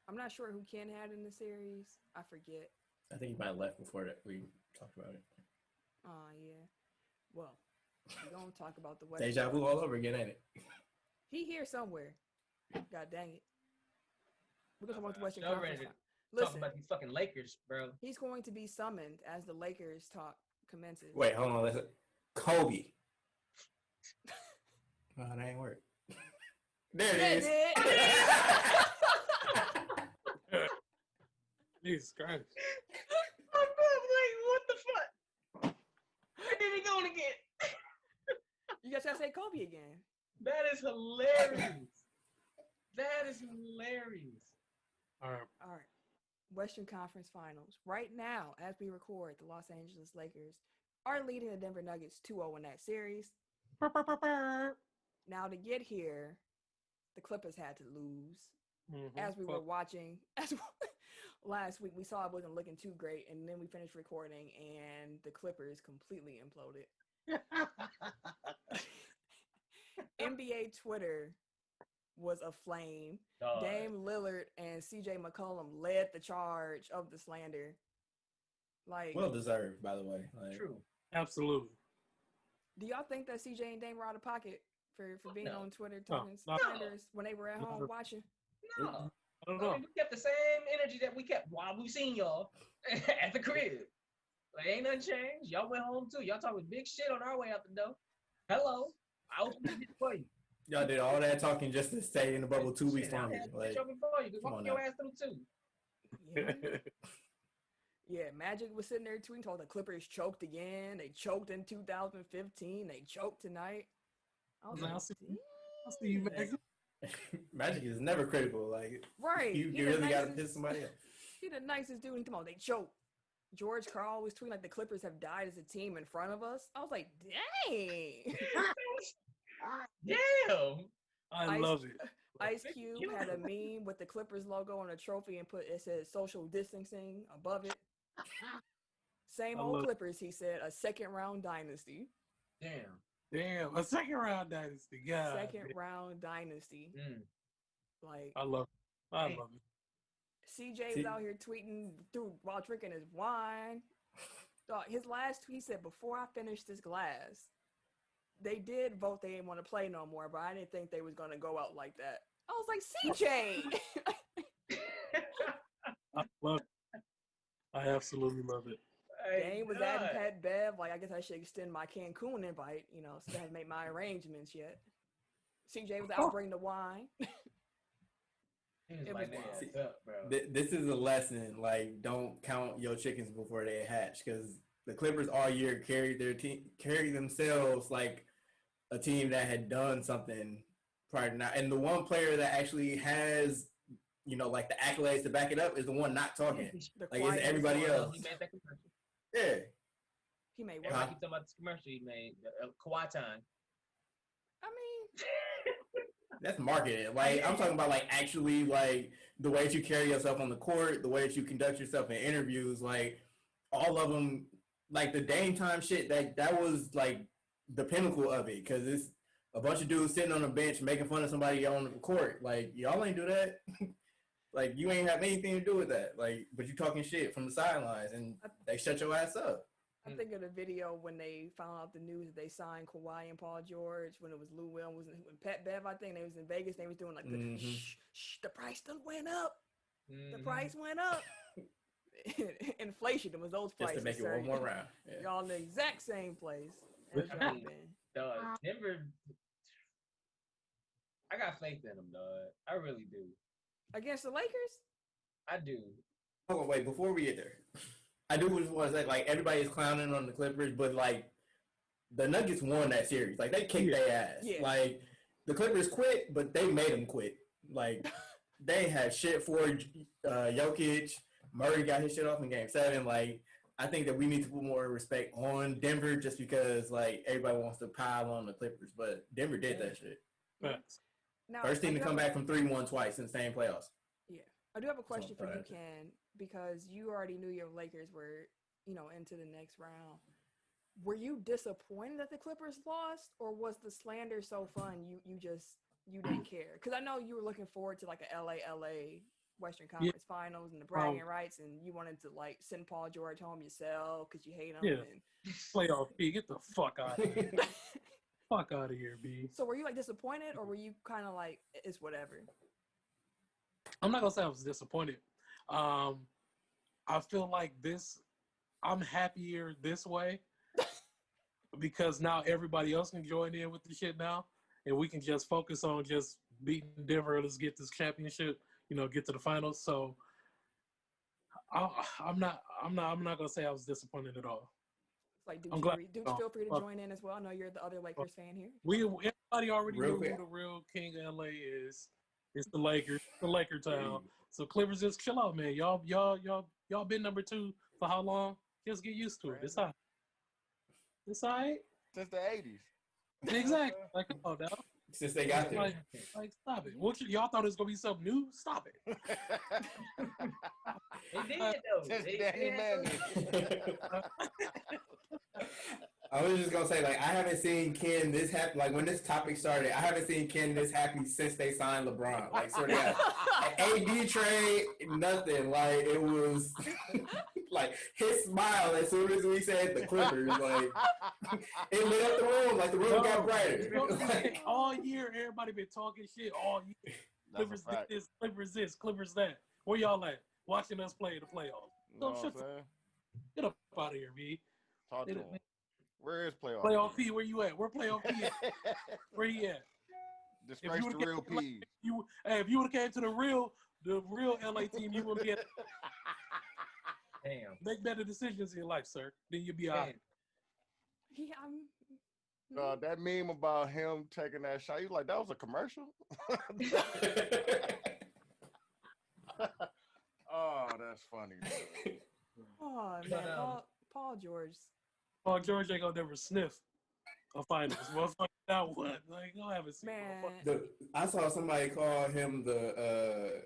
I'm not sure who Ken had in the series. I forget. I think he might have left before that we talked about it. Oh, yeah. Well, we're going to talk about the West. Deja vu all over again, ain't it? He here somewhere. God dang it. We're going to talk about the Western Y'all Conference. ready to Listen, talk about these fucking Lakers, bro. He's going to be summoned as the Lakers talk commences. Wait, hold on. Listen. Kobe. Oh, that ain't work. There it is. Jesus Christ. I'm what the fuck? Where did he go again? You guys gotta say Kobe again. That is hilarious. That is hilarious. All right. Western Conference Finals. Right now, as we record, the Los Angeles Lakers are leading the Denver Nuggets 2-0 in that series. Now, to get here, the Clippers had to lose. Mm-hmm. As we were watching, last week, we saw it wasn't looking too great, and then we finished recording, and the Clippers completely imploded. NBA Twitter was aflame. Dame Lillard and CJ McCollum led the charge of the slander. Well deserved, by the way. True. Absolutely. Do y'all think that CJ and Dame were out of pocket for being on Twitter talking slanders when they were at home watching? No. I don't know. We kept the same energy that we kept while we seen y'all at the crib. Ain't nothing changed. Y'all went home too. Y'all talking big shit on our way out the door. Hello. I opened it for you. Y'all did all that talking just to stay in the bubble 2 weeks longer. You can walk your ass through too. Yeah, Magic was sitting there tweeting, told the Clippers choked again. They choked in 2015. They choked tonight. I was like, I'll see you, Magic. Magic is never critical. Like, right. you really got to piss somebody off. He the nicest dude. He come on, they choked. George Karl was tweeting like the Clippers have died as a team in front of us. I was like, dang. Damn. I love it. Ice Cube had a meme with the Clippers logo on a trophy and it said social distancing above it. Same old Clippers, he said, a second round dynasty. Damn, a second round dynasty. God. Second round dynasty. Like I love it. CJ was out here tweeting while drinking his wine. His last tweet said, "Before I finish this glass," they did vote they didn't want to play no more, but I didn't think they was gonna go out like that. I was like, CJ. I love it. I absolutely love it. Dane was adding Pat Bev. Like, I guess I should extend my Cancun invite. Still haven't made my arrangements yet. CJ was out bringing the wine. It was up, bro. This is a lesson. Like, don't count your chickens before they hatch, because the Clippers all year carried themselves like a team that had done something prior to now. And the one player that actually has, like the accolades to back it up is the one not talking. Like, it's everybody else. He made that commercial. Yeah. He made what? Like, you talking about this commercial he made, Kawhi time. I mean, that's marketing. Like, I'm talking about, like, actually, like, the way that you carry yourself on the court, the way that you conduct yourself in interviews, like, all of them, like, the Dame time shit, that was, like, the pinnacle of it, because it's a bunch of dudes sitting on a bench making fun of somebody on the court. Like, y'all ain't do that. Like, you ain't have anything to do with that. Like, but you talking shit from the sidelines, and they shut your ass up. I think of the video when they found out the news that they signed Kawhi and Paul George, when it was Lou Will, when Pat Bev, I think they was in Vegas, they was doing like the the price still went up. The price went up. Inflation, it was those prices. Just to make it one more round. Yeah. Y'all in the exact same place. Denver, I got faith in them, dog. I really do. Against the Lakers? I do. Oh, wait, before we get there, I do just want to say, like, everybody is clowning on the Clippers, but, like, the Nuggets won that series. Like, they kicked their ass. Yeah. Like, the Clippers quit, but they made them quit. Like, they had shit for Jokic. Murray got his shit off in Game 7. Like, I think that we need to put more respect on Denver just because, like, everybody wants to pile on the Clippers. But Denver did that shit. Now, first team to come back from 3-1 twice in the same playoffs. Yeah. I do have a question for you, Ken, because you already knew your Lakers were, into the next round. Were you disappointed that the Clippers lost, or was the slander so fun you didn't care? Because I know you were looking forward to like a LA Western Conference Finals and the bragging rights, and you wanted to like send Paul George home yourself because you hate him. Yeah. Playoff B, get the fuck out of here. Fuck out of here, B. So were you like disappointed, or were you kind of like it's whatever? I'm not gonna say I was disappointed. I feel like I'm happier this way because now everybody else can join in with the shit now, and we can just focus on just beating Denver. Let's get this championship, get to the finals. So I'm not gonna say I was disappointed at all. Like, Dude, feel free to join in as well. I know you're the other Lakers fan here. Everybody already knew who the real king of LA is. It's the Lakers, the Laker town. So Clippers, just chill out, man. Y'all been number 2 for how long? Just get used to it. It's all right. It's all right. Since the 80s. Exactly. Like, come on now. Since they got there. Like, stop it. Y'all thought it was going to be something new? Stop it. They did, though. Since Danny Manning. I was just gonna say, like, I haven't seen Ken this happy. Like, when this topic started, I haven't seen Ken this happy since they signed LeBron. Like, sort of, AD trade, nothing. Like, it was like his smile as soon as we said the Clippers. Like, it lit up the room. Like, the room got brighter. Like, all year, everybody been talking shit all year. Clippers this, Clippers this, Clippers that. Where y'all at? Watching us play the playoffs. Get up out of here, B. Talk to him. Where is playoff? Playoff P, where you at? Where playoff P at? Where he at? Disgrace the real P. If you would have came to the real LA team, you would be at. Damn. Make better decisions in your life, sir. Then you'll be all right. That meme about him taking that shot, you like, that was a commercial? Oh, that's funny. Oh man, Paul George. Paul George ain't gonna never sniff a finals. Motherfucker, now what? Like, go have a seat. Man. I saw somebody call him the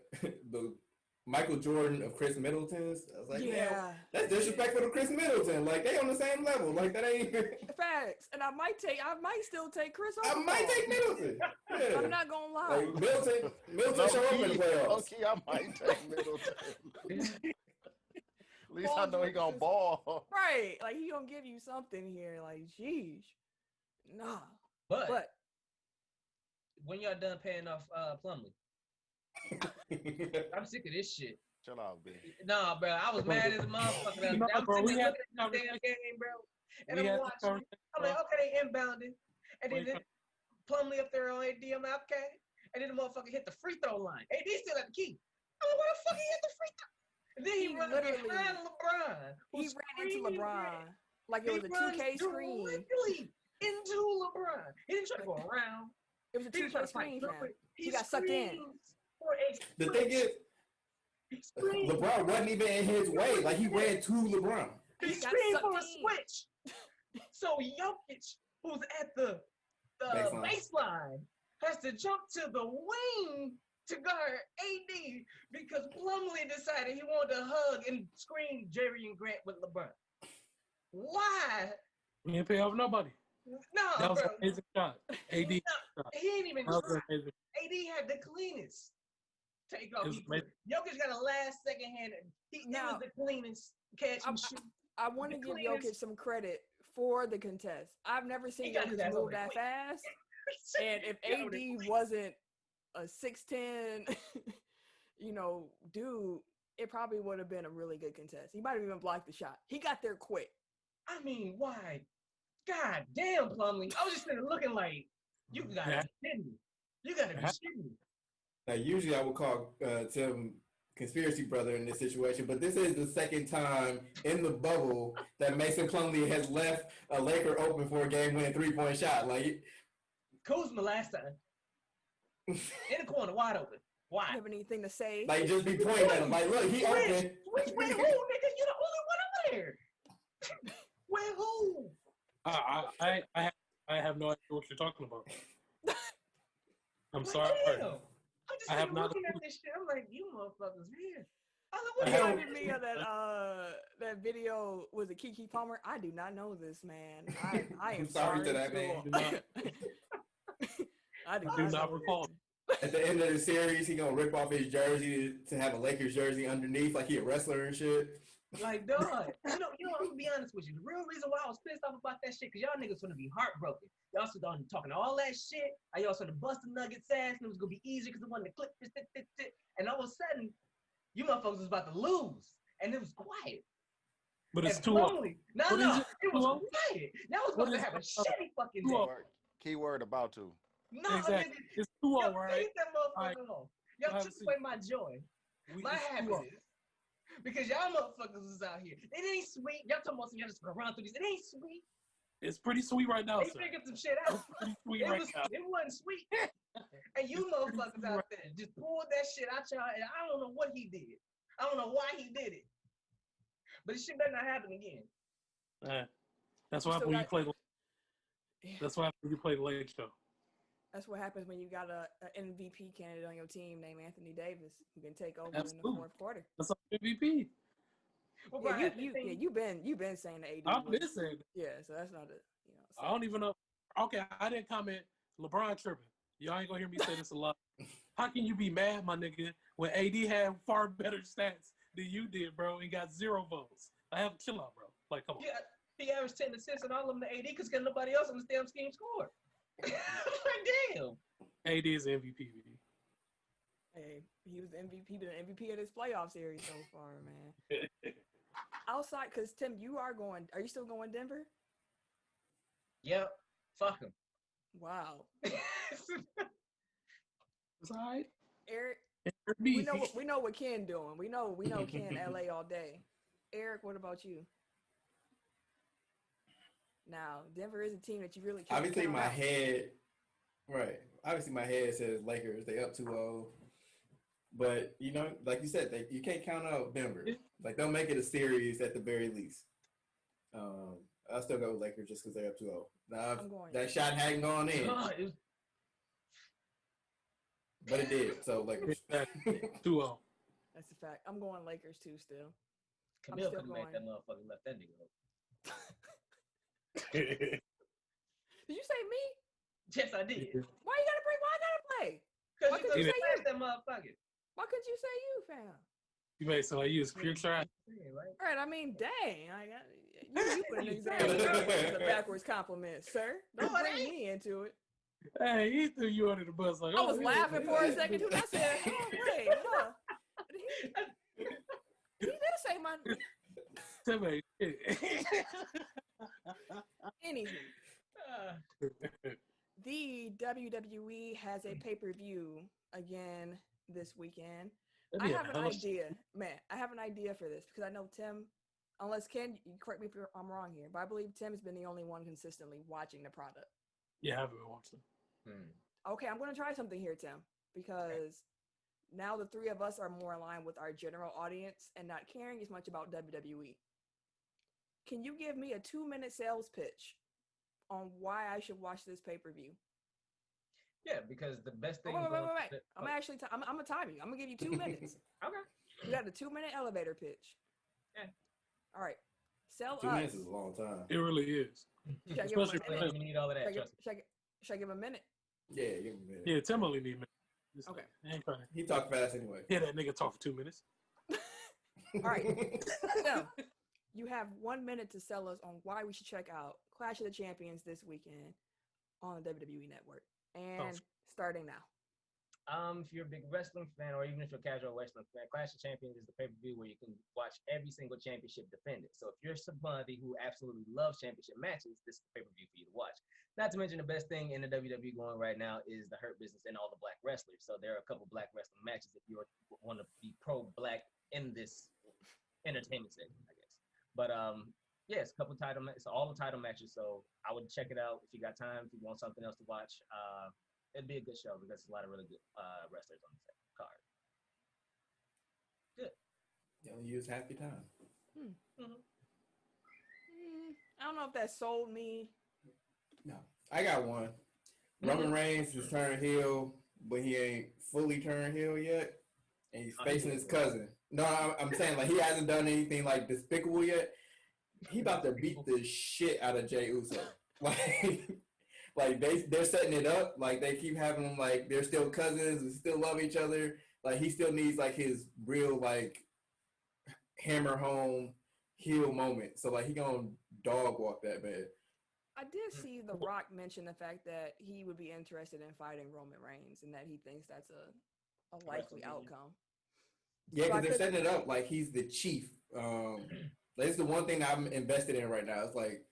Michael Jordan of Chris Middleton's. I was like, yeah, that's disrespectful to Chris Middleton. Like, they on the same level. Like, that ain't facts. And I might still take Chris over. I might take Middleton. Yeah. I'm not gonna lie. Like, Middleton show up in the playoffs. Okay, I might take Middleton. At least I know he gonna ball. Right. Like, he gonna give you something here. Like, geez. Nah. But when y'all done paying off Plumlee? I'm sick of this shit. Chill out, B. Nah, bro. I was mad as a motherfucker. No, I'm bro, sitting we there had looking at this damn game, bro. And we I'm had watching. I'm like, okay, they inbounded. And then Plumlee up there on AD. I'm like, okay. And then the motherfucker hit the free throw line. AD still at the key. I'm like, where the fuck he hit the free throw? And then he ran behind LeBron. He ran into LeBron. Like it was a 2K screen. Directly into LeBron. He didn't try to go around. It was a 2K screen, fam. He got sucked in. The thing is, LeBron wasn't even in his way. Like, he ran to LeBron. He screamed for a switch. So Jokic, who's at the baseline, has to jump to the wing to guard AD because Plumlee decided he wanted to hug and scream Jerry and Grant with LeBron. Why? We didn't pay off nobody. No, that was bro. an amazing shot. AD. He ain't even try. AD had the cleanest take off. Jokic got a last second hand. It was the cleanest catch and shoot. I want to give Jokic some credit for the contest. I've never seen Jokic move that fast. And if AD wasn't a 6'10", dude, it probably would have been a really good contest. He might have even blocked the shot. He got there quick. I mean, why? God damn, Plumlee. I was just sitting there looking like, you gotta be shitting me. You gotta be shitting me. Now, usually I would call Tim conspiracy brother in this situation, but this is the second time in the bubble that Mason Plumlee has left a Laker open for a game-winning three-point shot. Like, Kuzma last time. In the corner, wide open. Why? You have anything to say? Like, just be pointing at him. Like, look, he open. Which way who, nigga? You the only one over there. Where who? I have no idea what you're talking about. I'm sorry. I have not looking at this shit. I'm like, you motherfuckers here. What reminded me of that video. Was it Kiki Palmer? I do not know this, man. I am sorry to that man. I do not recall. At the end of the series, he gonna rip off his jersey to have a Lakers jersey underneath, like he a wrestler and shit. Like, dog, you know, I'm gonna be honest with you. The real reason why I was pissed off about that shit, because y'all niggas gonna be heartbroken. Y'all started talking all that shit. Y'all started busting Nuggets ass, and it was gonna be easier because they wanted to click this, and all of a sudden, you motherfuckers was about to lose, and it was quiet. But it's too long. No, it was quiet. That was supposed to have a shitty fucking day. Keyword about to. No, exactly. It's too long, right? Take that motherfucker off. Y'all took away my joy, my happiness. Because y'all motherfuckers is out here. It ain't sweet. Y'all talking about some y'all just gonna run through these. It ain't sweet. It's pretty sweet right now, they sir. figured some shit out. It wasn't sweet. And you motherfuckers out there just pulled that shit out y'all, and I don't know what he did. I don't know why he did it. But this shit better not happen again. That's what happens when you play. That's what happens when you play the Lake Show. That's what happens when you got an MVP candidate on your team named Anthony Davis who can take over in the fourth quarter. That's MVP. Well, yeah, you've been saying the AD. I've been saying it. Yeah, so that's not I don't even know. Okay, I didn't comment. LeBron tripping. Y'all ain't gonna hear me say this a lot. How can you be mad, my nigga, when AD had far better stats than you did, bro, and got 0 votes? I have to chill out, bro. Like, come on. Yeah, he averaged 10 assists and all of them to AD because nobody else on the damn scheme scored. Like, damn. AD is MVP. Hey, he was MVP. Been an MVP of this playoff series so far, man. Outside, because Tim, are you still going Denver? Yep. Fuck him. Wow. It's all right. Eric, we know what Ken doing. We know Ken LA all day. Eric, what about you? Now, Denver is a team that you really can't Obviously, count my out. head, right. Obviously, my head says Lakers. They up 2-0. But, you know, like you said, you can't count out Denver. Like, they'll make it a series at the very least. I'll still go with Lakers just because they're up 2-0. Now, that shot hadn't gone in. But it did, so Lakers. 2-0. That's a fact. I'm going Lakers too still. Camille could have made that motherfucker left that nigga up. Did you say me? Yes, I did. Why I gotta play? Because you could have that motherfucker. Why couldn't you say you, fam? You made so I use pure try. Right, I mean, dang. You put an example. It's a backwards compliment, sir. Don't bring me into it. Hey, he threw you under the bus. Like, I was laughing for a second, too. I said, oh, wait, huh? He did say my name. Anywho, the WWE has a pay-per-view again this weekend. I have an idea, man. I have an idea for this because I know Tim, unless Ken, you correct me if I'm wrong here, but I believe Tim's been the only one consistently watching the product. Yeah, I haven't been watching. Okay, I'm going to try something here, Tim, because now the three of us are more aligned with our general audience and not caring as much about WWE. Can you give me a 2-minute sales pitch on why I should watch this pay-per-view? Yeah, because the best thing. Wait. I'm gonna time you. I'm gonna give you 2 minutes. Okay. You got a 2-minute elevator pitch. Yeah. All right. Sell 2 minutes is a long time. It really is. Should I give him a minute? You need all of that. Should I give him a minute? Yeah, give him a minute. Yeah, Tim only need a minute. Okay. He talk fast anyway. Yeah, that nigga talk for 2 minutes. All right. So you have 1 minute to sell us on why we should check out Clash of the Champions this weekend on the WWE Network. And starting now. If you're a big wrestling fan, or even if you're a casual wrestling fan, Clash of Champions is the pay-per-view where you can watch every single championship defended. So if you're somebody who absolutely loves championship matches, this is the pay-per-view for you to watch. Not to mention the best thing in the WWE going right now is the Hurt Business and all the black wrestlers. So there are a couple black wrestling matches if you want to be pro-black in this entertainment segment, I guess. But yeah, it's a couple title matches, all the title matches. So I would check it out if you got time, if you want something else to watch. It'd be a good show because there's a lot of really good wrestlers on the card. Good. You only use half your time. I don't know if that sold me. No, I got one. Roman Reigns was turned heel, but he ain't fully turned heel yet, and he's facing his cousin. No, I'm saying like he hasn't done anything like despicable yet. He about to beat the shit out of Jey Uso. Like they're setting it up. Like they keep having them like they're still cousins and still love each other. Like he still needs like his real like hammer home heel moment. So like he gonna dog walk that bad. I did see The Rock mention the fact that he would be interested in fighting Roman Reigns and that he thinks that's a likely outcome. Yeah, because they're setting it up like he's the chief. That's the one thing I'm invested in right now. It's like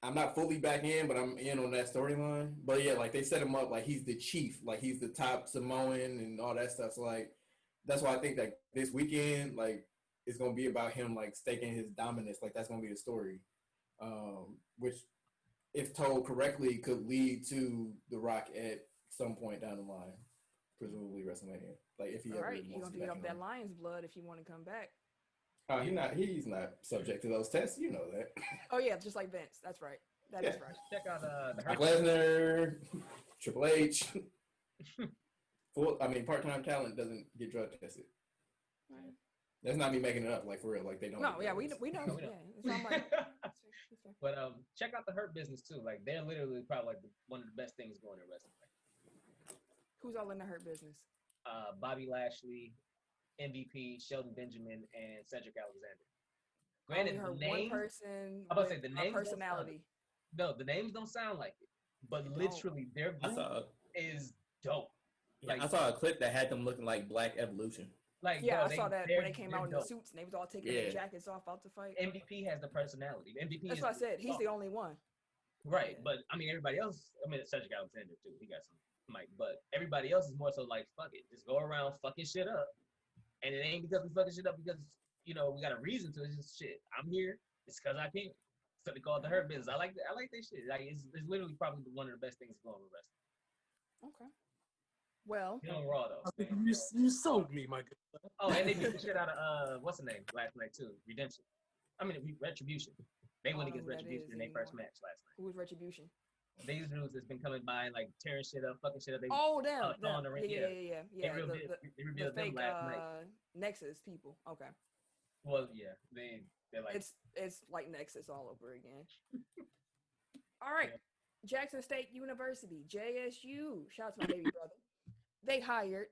I'm not fully back in, but I'm in on that storyline. But yeah, like they set him up like he's the chief, like he's the top Samoan and all that stuff. So like that's why I think that this weekend, like it's gonna be about him like staking his dominance. Like that's gonna be the story, which if told correctly could lead to The Rock at some point down the line, presumably WrestleMania. Like if he ever right, you're gonna beat up that lion's blood if you want to come back. Oh, he's not subject to those tests. You know that. Oh yeah, just like Vince. That's right. That is right. Check out the Brock Lesnar, Triple H. Part-time talent doesn't get drug tested. Right. That's not me making it up. Like for real. Like they don't. No, yeah, we know. Yeah, it's not like, but check out the Hurt Business too. Like they're literally probably like one of the best things going in wrestling. Who's all in the Hurt Business? Bobby Lashley, MVP, Shelton Benjamin, and Cedric Alexander. Granted, the names, one person. I'm about to say the names personality. No, the names don't sound like it, but literally their group is dope. Yeah, like, I saw a clip that had them looking like Black Evolution. Like yeah, I saw that when they came out in the suits and they was all taking their jackets off out to fight. MVP has the personality. MVP. That's what I said. He's the only one. Right, but I mean everybody else. I mean Cedric Alexander too. He got some mic, but everybody else is more so like fuck it, just go around fucking shit up. And it ain't because we fucking shit up because we got a reason to. It's just shit. I'm here. It's because I can. So they call it the Hurt Business. I like that shit. Like it's literally probably one of the best things going with wrestling. Okay. Well, You know, Raw though. You sold me, my good. Oh, and they beat the shit out of what's the name last night too? Retribution. They went against Retribution in their first match last night. Who was Retribution? These dudes that's been coming by and like tearing shit up, fucking shit up. They them. on the ring. Yeah. They revealed the fake, them last night. Nexus people. Okay. Well, yeah, they're like it's like Nexus all over again. All right, Jackson State University, JSU. Shout out to my baby brother. They hired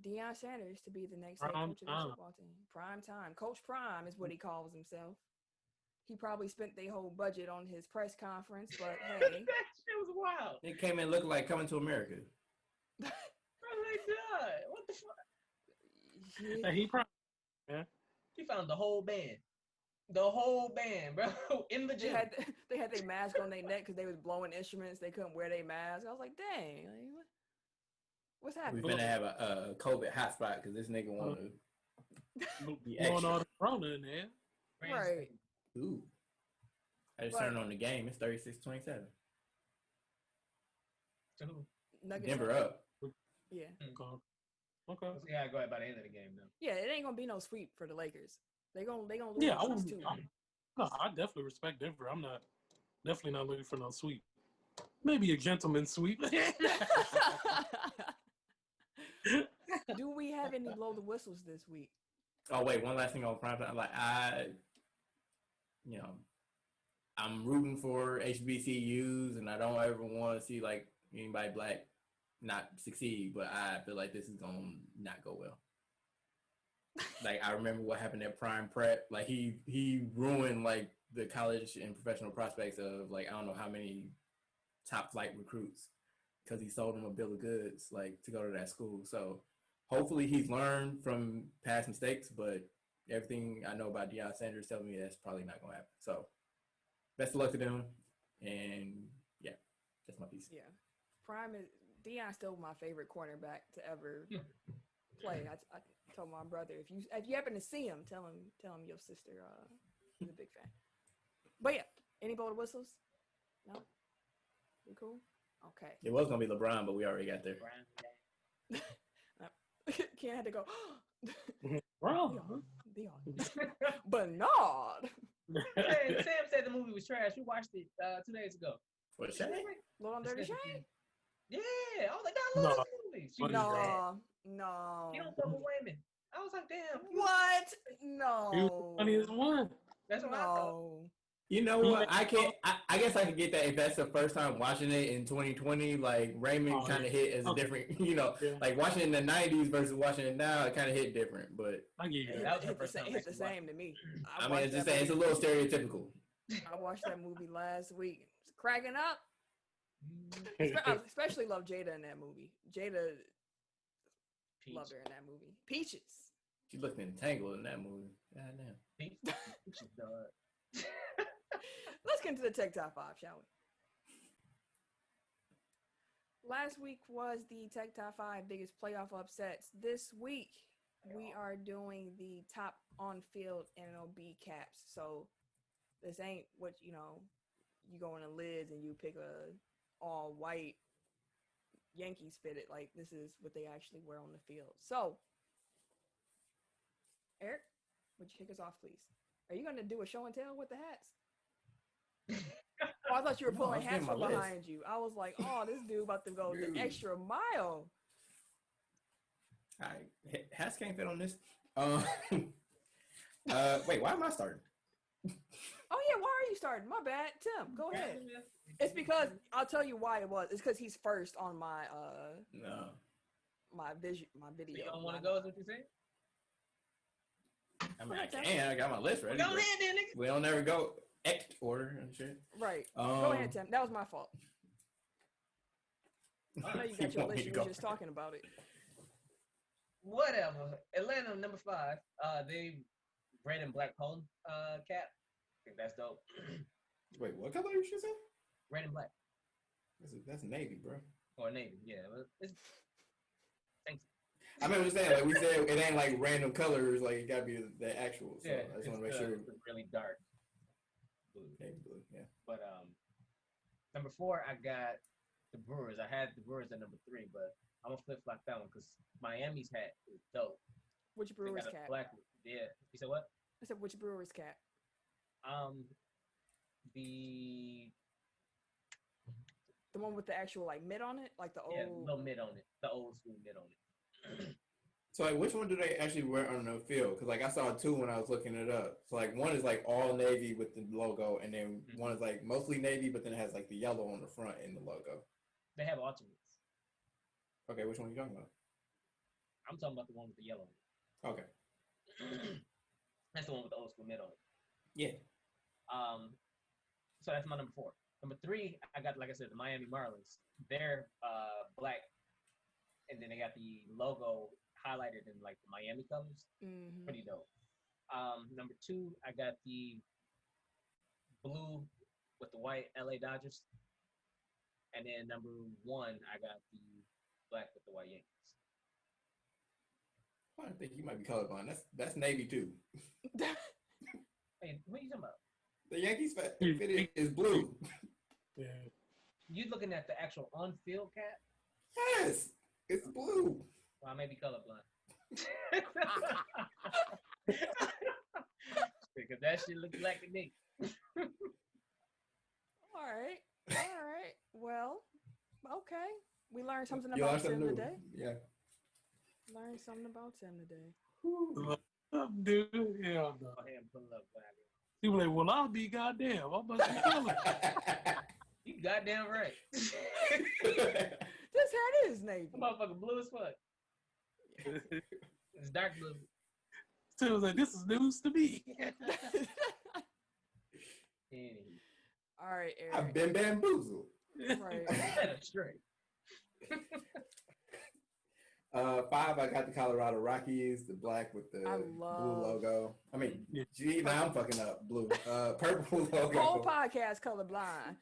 Deion Sanders to be the next head coach of the football team. Prime time. Coach Prime is what he calls himself. He probably spent their whole budget on his press conference, but hey. that shit was wild. They came in looking like Coming to America. Oh my God. What the fuck? Yeah. He probably, man. He found the whole band. The whole band, bro. In the gym. They had their mask on their neck because they was blowing instruments. They couldn't wear their mask. I was like, dang. Like, what's happening? We're gonna have a COVID hotspot because this nigga want to be Going extra. on the Corona in there. Right. Ooh. I just turned on the game. It's 36-27. Nuggets Denver up. Yeah. Okay. We'll see how it go by the end of the game, though. Yeah, it ain't gonna be no sweep for the Lakers. They gonna lose Yeah, too. I definitely respect Denver. I'm definitely not looking for no sweep. Maybe a gentleman's sweep. Do we have any blow the whistles this week? Oh wait, one last thing on prime time. Like I'm rooting for HBCUs, and I don't ever want to see like anybody black not succeed. But I feel like this is gonna not go well. Like I remember what happened at Prime Prep. Like he ruined like the college and professional prospects of like I don't know how many top flight recruits because he sold them a bill of goods like to go to that school. So hopefully he's learned from past mistakes, but everything I know about Deion Sanders tells me that's probably not gonna happen. So best of luck to them, and yeah, that's my piece. Yeah, Prime is Deion's still my favorite cornerback to ever play. I told my brother if you happen to see him, tell him your sister is a big fan. But yeah, any blow the whistles? No, we cool. Okay. It was gonna be LeBron, but we already got there. Ken had to go. Bro. Dion. Bernard. Hey, Sam said the movie was trash. We watched it 2 days ago. What, Shay? Little on Dirty Shame? Yeah, I was like, I love this movie. She was sad. No. You don't fuck with women. I was like, damn. What? No. He was the funniest one. That's what I thought. No. You know what? I guess I can get that if that's the first time watching it in 2020. Like Raymond kind of hit as a different, like watching it in the 90s versus watching it now, it kind of hit different. But I get you. That was her Hit first time. the same to me. I mean, it's just saying it's a little stereotypical. I watched that movie last week. It's cracking up. I especially love Jada in that movie. Jada loved her in that movie. Peaches. She looked entangled in that movie. God damn. She's done. Let's get into the Tech Top 5, shall we? Last week was the Tech Top 5 biggest playoff upsets. This week, we are doing the top on-field NLB caps. So this ain't what, you go in the lids and you pick a all-white Yankees fitted. Like, this is what they actually wear on the field. So, Eric, would you kick us off, please? Are you going to do a show and tell with the hats? Oh, I thought you were pulling hats from behind you. I was like, oh, this dude about to go the extra mile. All right. Hats can't fit on this. Wait, why am I starting? Oh, yeah, why are you starting? My bad. Tim, go ahead. It's because, I'll tell you why it was. It's because he's first on my, my video. You don't want to go, is what you saying? I mean, I can. I got my list ready. Go ahead, then, nigga. We don't ever go X order and shit. Right. Go ahead, Tim. That was my fault. I know you got your list. You were just talking about it. Whatever. Atlanta, number 5. They red and black home cap. I think that's dope. Wait, what color you should say? Red and black. That's Navy, bro. Or navy, yeah. It's, thanks. I mean, I'm just saying, like we said, it ain't like random colors. Like it gotta be the actual. So Yeah, I just want to make sure. It's really dark blue. Navy blue, yeah. But number 4, I got the Brewers. I had the Brewers at number 3, but I'm gonna flip flop that one because Miami's hat is dope. Which They Brewers got a cap? black. Yeah. You said what? I said which Brewers cap? The one with the actual like mid on it, like the old. Yeah, no mid on it. The old school mid on it. So like, which one do they actually wear on the field? Because like I saw 2 when I was looking it up. So like one is like all navy with the logo, and then one is like mostly navy, but then it has like the yellow on the front and the logo. They have alternates. Okay, which one are you talking about? I'm talking about the one with the yellow. Okay. That's the one with the old school mid on it. Yeah. So that's my number 4. Number 3, I got, like I said, the Miami Marlins. They're black, and then they got the logo highlighted in like the Miami colors. Mm-hmm. Pretty dope. Number 2, I got the blue with the white LA Dodgers, and then number 1, I got the black with the white Yankees. I think you might be colorblind. That's navy too. Hey, what are you talking about? The Yankees fitting is blue. Yeah. You looking at the actual on-field cap? Yes, it's blue. Well, I may be colorblind. Because that shit looks black to me. All right. Well, okay. We learned something You about learned something Tim new. today. Yeah. Learned something about Tim today. Dude, hell no. Go ahead and pull it up, Black. He was like, well, I'll be goddamn. I must be color. You goddamn right. This hat is navy. That motherfucker blue as fuck. It's dark blue. So was like, this is news to me. All right, Eric. I've been bamboozled. Right. That's straight. 5, I got the Colorado Rockies, the black with the blue logo. I mean, gee, now I'm fucking up. Blue, purple logo. Whole podcast colorblind.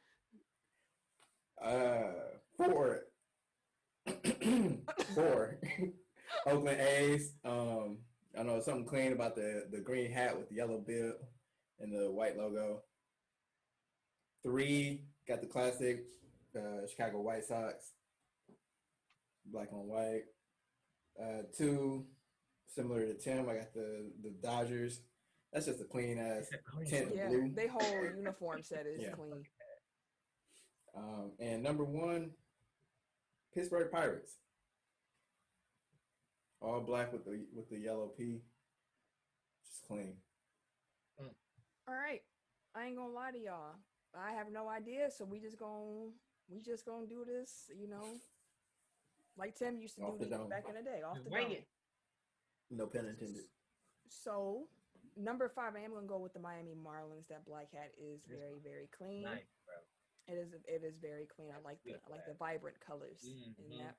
4, 4. Oakland A's. I know something clean about the green hat with the yellow bill and the white logo. 3, got the classic Chicago White Sox, black on white. 2, similar to Tim, I got the Dodgers. That's just a clean ass tint of blue. They whole uniform set is clean. And number 1, Pittsburgh Pirates. All black with the yellow P. Just clean. All right. I ain't gonna lie to y'all. I have no idea, so we just gonna do this, like Tim used to Off do the dome. back in the day. Off the Wing dome. it. No pun intended. So number 5, I am gonna go with the Miami Marlins. That black hat is very, very clean. Nice, bro. It is very clean. I like the vibrant colors Mm-hmm. in that.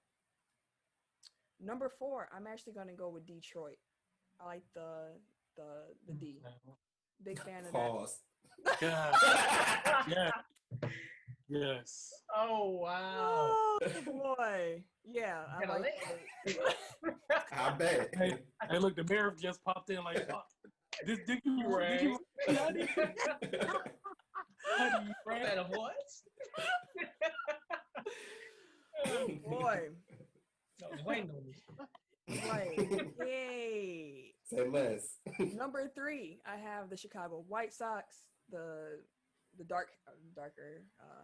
Number 4, I'm actually gonna go with Detroit. I like the D. Big fan of that. Pause. Yeah. Yes. Oh, wow. Oh boy. Yeah. I Kinda like lit. I bet. Hey, look, the mayor just popped in like, oh, did you Right. how do you right? Better what? Oh boy. I was waiting on this. Right. Yay. Say less. Number 3, I have the Chicago White Sox, the darker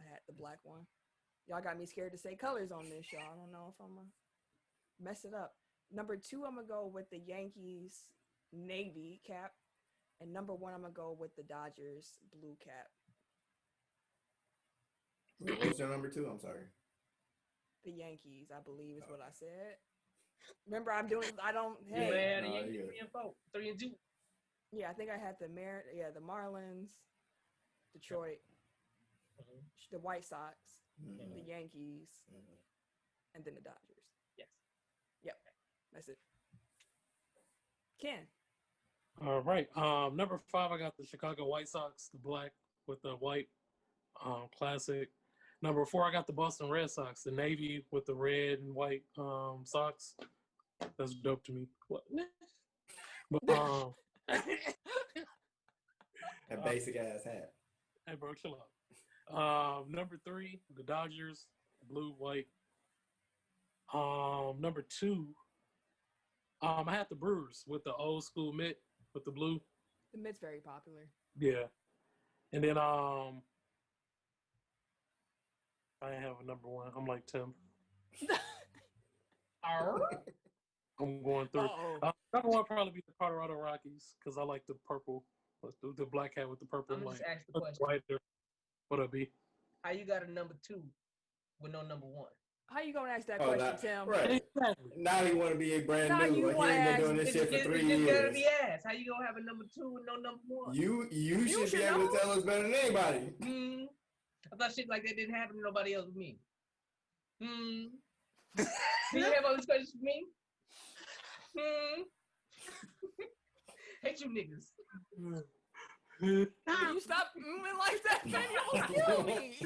hat, the black one. Y'all got me scared to say colors on this, y'all. I don't know if I'm gonna mess it up. Number 2, I'm gonna go with the Yankees navy cap, and number 1, I'm gonna go with the Dodgers blue cap. What was your number 2? I'm sorry. The Yankees, I believe, is what I said. Remember, I don't. You Hey, had a No, Yankee yeah. 3 and 4, 3 and 2. yeah, I think I had the Marlins, Detroit, the White Sox, the Yankees, and then the Dodgers. Yes. Yep, that's it. Ken. All right. Number 5, I got the Chicago White Sox, the black with the white classic. Number 4, I got the Boston Red Sox, the navy with the red and white socks. That's dope to me. What? But That basic ass hat. hey, bro, chill out. Number 3, the Dodgers, blue, white. Number 2, I had the Brewers with the old school mitt with the blue. The mitt's very popular. Yeah, and then I have a number 1. I'm like Tim. I'm going through. Number 1 probably be the Colorado Rockies because I like the purple, the black hat with the purple. I'm like, just ask the question. Whiter. What up, B? How you got a number 2 with no number 1? How you gonna ask that question, Tim? Right. Exactly. Now he want to be a brand Now new. you Like he wanna ain't been doing ask- this shit for 3 It's just gotta years. be asked. How you gonna have a number 2 with no number 1? You should should be able know. to tell us better than anybody. I thought shit like that didn't happen to nobody else with me. Do you have all these questions for me? Hate you niggas. You stop like that, man. You almost killed me.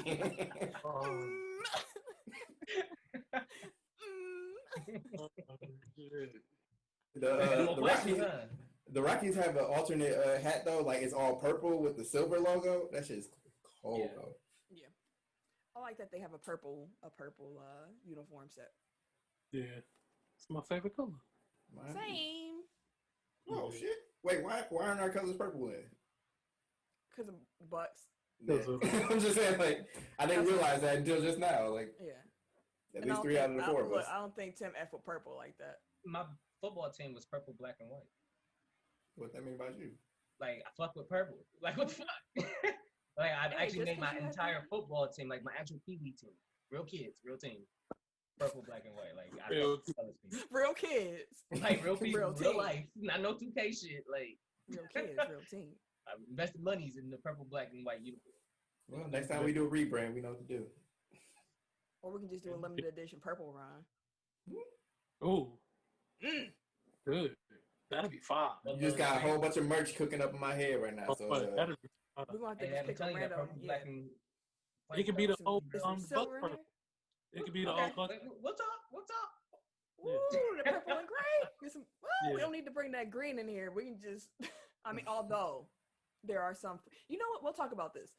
The Rockies have an alternate hat though, like it's all purple with the silver logo. That shit is cold though. Yeah, I like that they have a purple uniform set. Yeah, it's my favorite color. Mine- Same. Oh shit! Wait, why aren't our colors purple then? Because of Bucks. Yeah. I'm just saying, like I didn't realize that until just now. Like Yeah. at And I least don't 3 out of the 4 of look, us. I don't think Tim F with purple like that. My football team was purple, black, and white. What that mean about you? Like I fuck with purple. Like what the fuck? Like I Hey, actually just made my 'cause you have entire purple. football team, like my actual Pee Wee team, real kids, real team, purple, black, and white. Like I Real fuck with color scheme. Real kids. Like real people, Real real team. life, not no 2K shit. Like Real kids, real team. I invested monies in the purple, black, and white uniform. Well, next time we do a rebrand, we know what to do. Or we can just do a limited edition purple run. Oh, good. That'd be fine. You just got a whole bunch of merch cooking up in my head right now. So That'd be fine. We're gonna have to Hey, just I'm pick a telling you that random. purple, Yeah. black, and white. It could be the Some- old some Buck silver in purple. there. It could be the Okay, old Buck. what's up? What's up? Ooh, the purple and gray. Get some, well, we Yeah. don't need to bring that green in here. We can just, I mean, although there are some, you know what? We'll talk about this.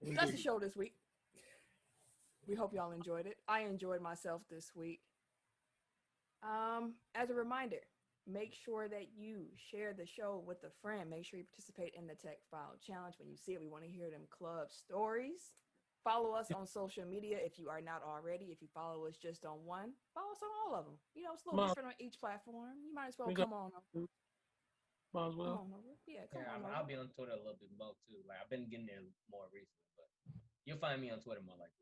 That's the show this week. We hope y'all enjoyed it. I enjoyed myself this week. As a reminder, make sure that you share the show with a friend. Make sure you participate in the Tech File Challenge. When you see it, we want to hear them club stories. Follow us on social media if you are not already. If you follow us just on one, follow us on all of them. You know, it's a little different on each platform. You might as well come on over. Might as Come well. on over. Yeah, come Yeah, on I'll over. be on Twitter a little bit more too. Like I've been getting there more recently, but you'll find me on Twitter more likely.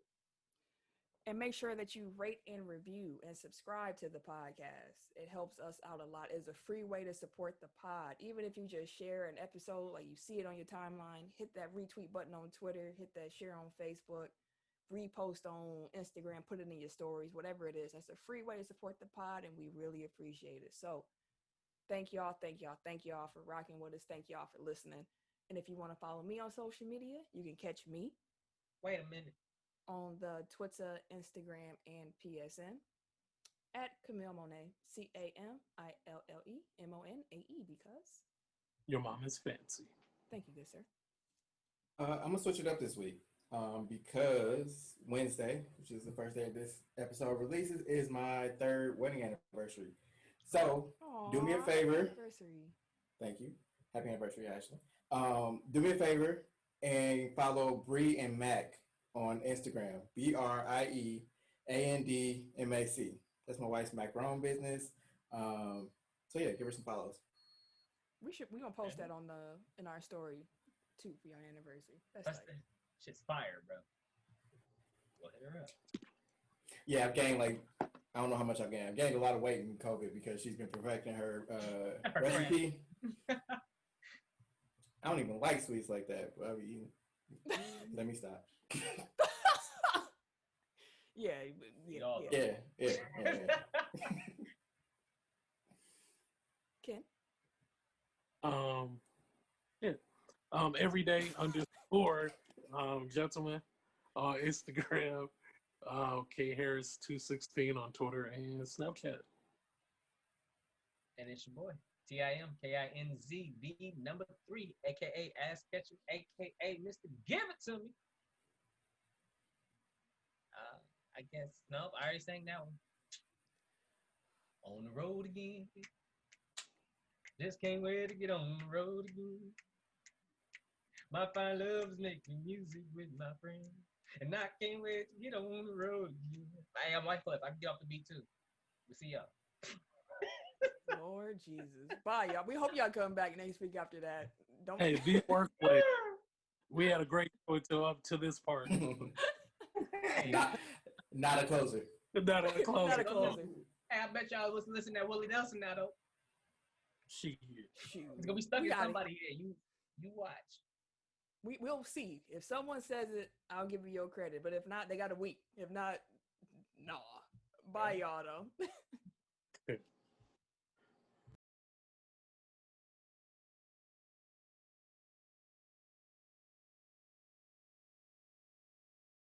And make sure that you rate and review and subscribe to the podcast. It helps us out a lot. It's a free way to support the pod. Even if you just share an episode, like you see it on your timeline, hit that retweet button on Twitter, hit that share on Facebook, repost on Instagram, put it in your stories, whatever it is. That's a free way to support the pod, and we really appreciate it. So thank y'all for rocking with us. Thank y'all for listening. And if you want to follow me on social media, you can catch me Wait a minute. on the Twitter, Instagram, and PSN at Camille Monet, CamilleMonae, because Your mom is fancy. thank you, good sir. I'm gonna switch it up this week because Wednesday, which is the first day of this episode releases, is my 3rd wedding anniversary. So do me a Aw, favor. anniversary. Thank you. Happy anniversary, Ashley. Do me a favor and follow Bree and Mac on Instagram. BRIEANDMAC. That's my wife's macaron business. So yeah, give her some follows. We're gonna post that on in our story too for your anniversary. That's That's like, shit's fire, bro. Go hit her up. Yeah, I've gained I don't know how much I've gained. I've gained a lot of weight in COVID because she's been perfecting her recipe. I don't even like sweets like that, but I be eating. Let me stop. yeah. Yeah. Ken? Yeah. Everyday _ gentleman on Instagram. K Harris 216 on Twitter and Snapchat. And it's your boy, TIMKINZ, number 3, aka Ass Catcher, aka Mr. Give It To Me. I guess, nope, I already sang that one. On the road again. Just can't wait to get on the road again. My fine love is making music with my friends. And I can't wait to get on the road again. Hey, I'm Wyclef. I can get off the beat too. We'll see y'all. Lord Jesus. Bye, y'all. We hope y'all come back next week after that. Don't. Hey, be workplace. We had a great show until up to this part. Not a closer. Not a closer. Not a closer. Hey, I bet y'all was listening to that Willie Nelson now though. Shit. It's gonna be stuck in somebody here. You watch. We'll see. If someone says it, I'll give you your credit. But if not, they got a week. If not, nah. Bye, y'all though.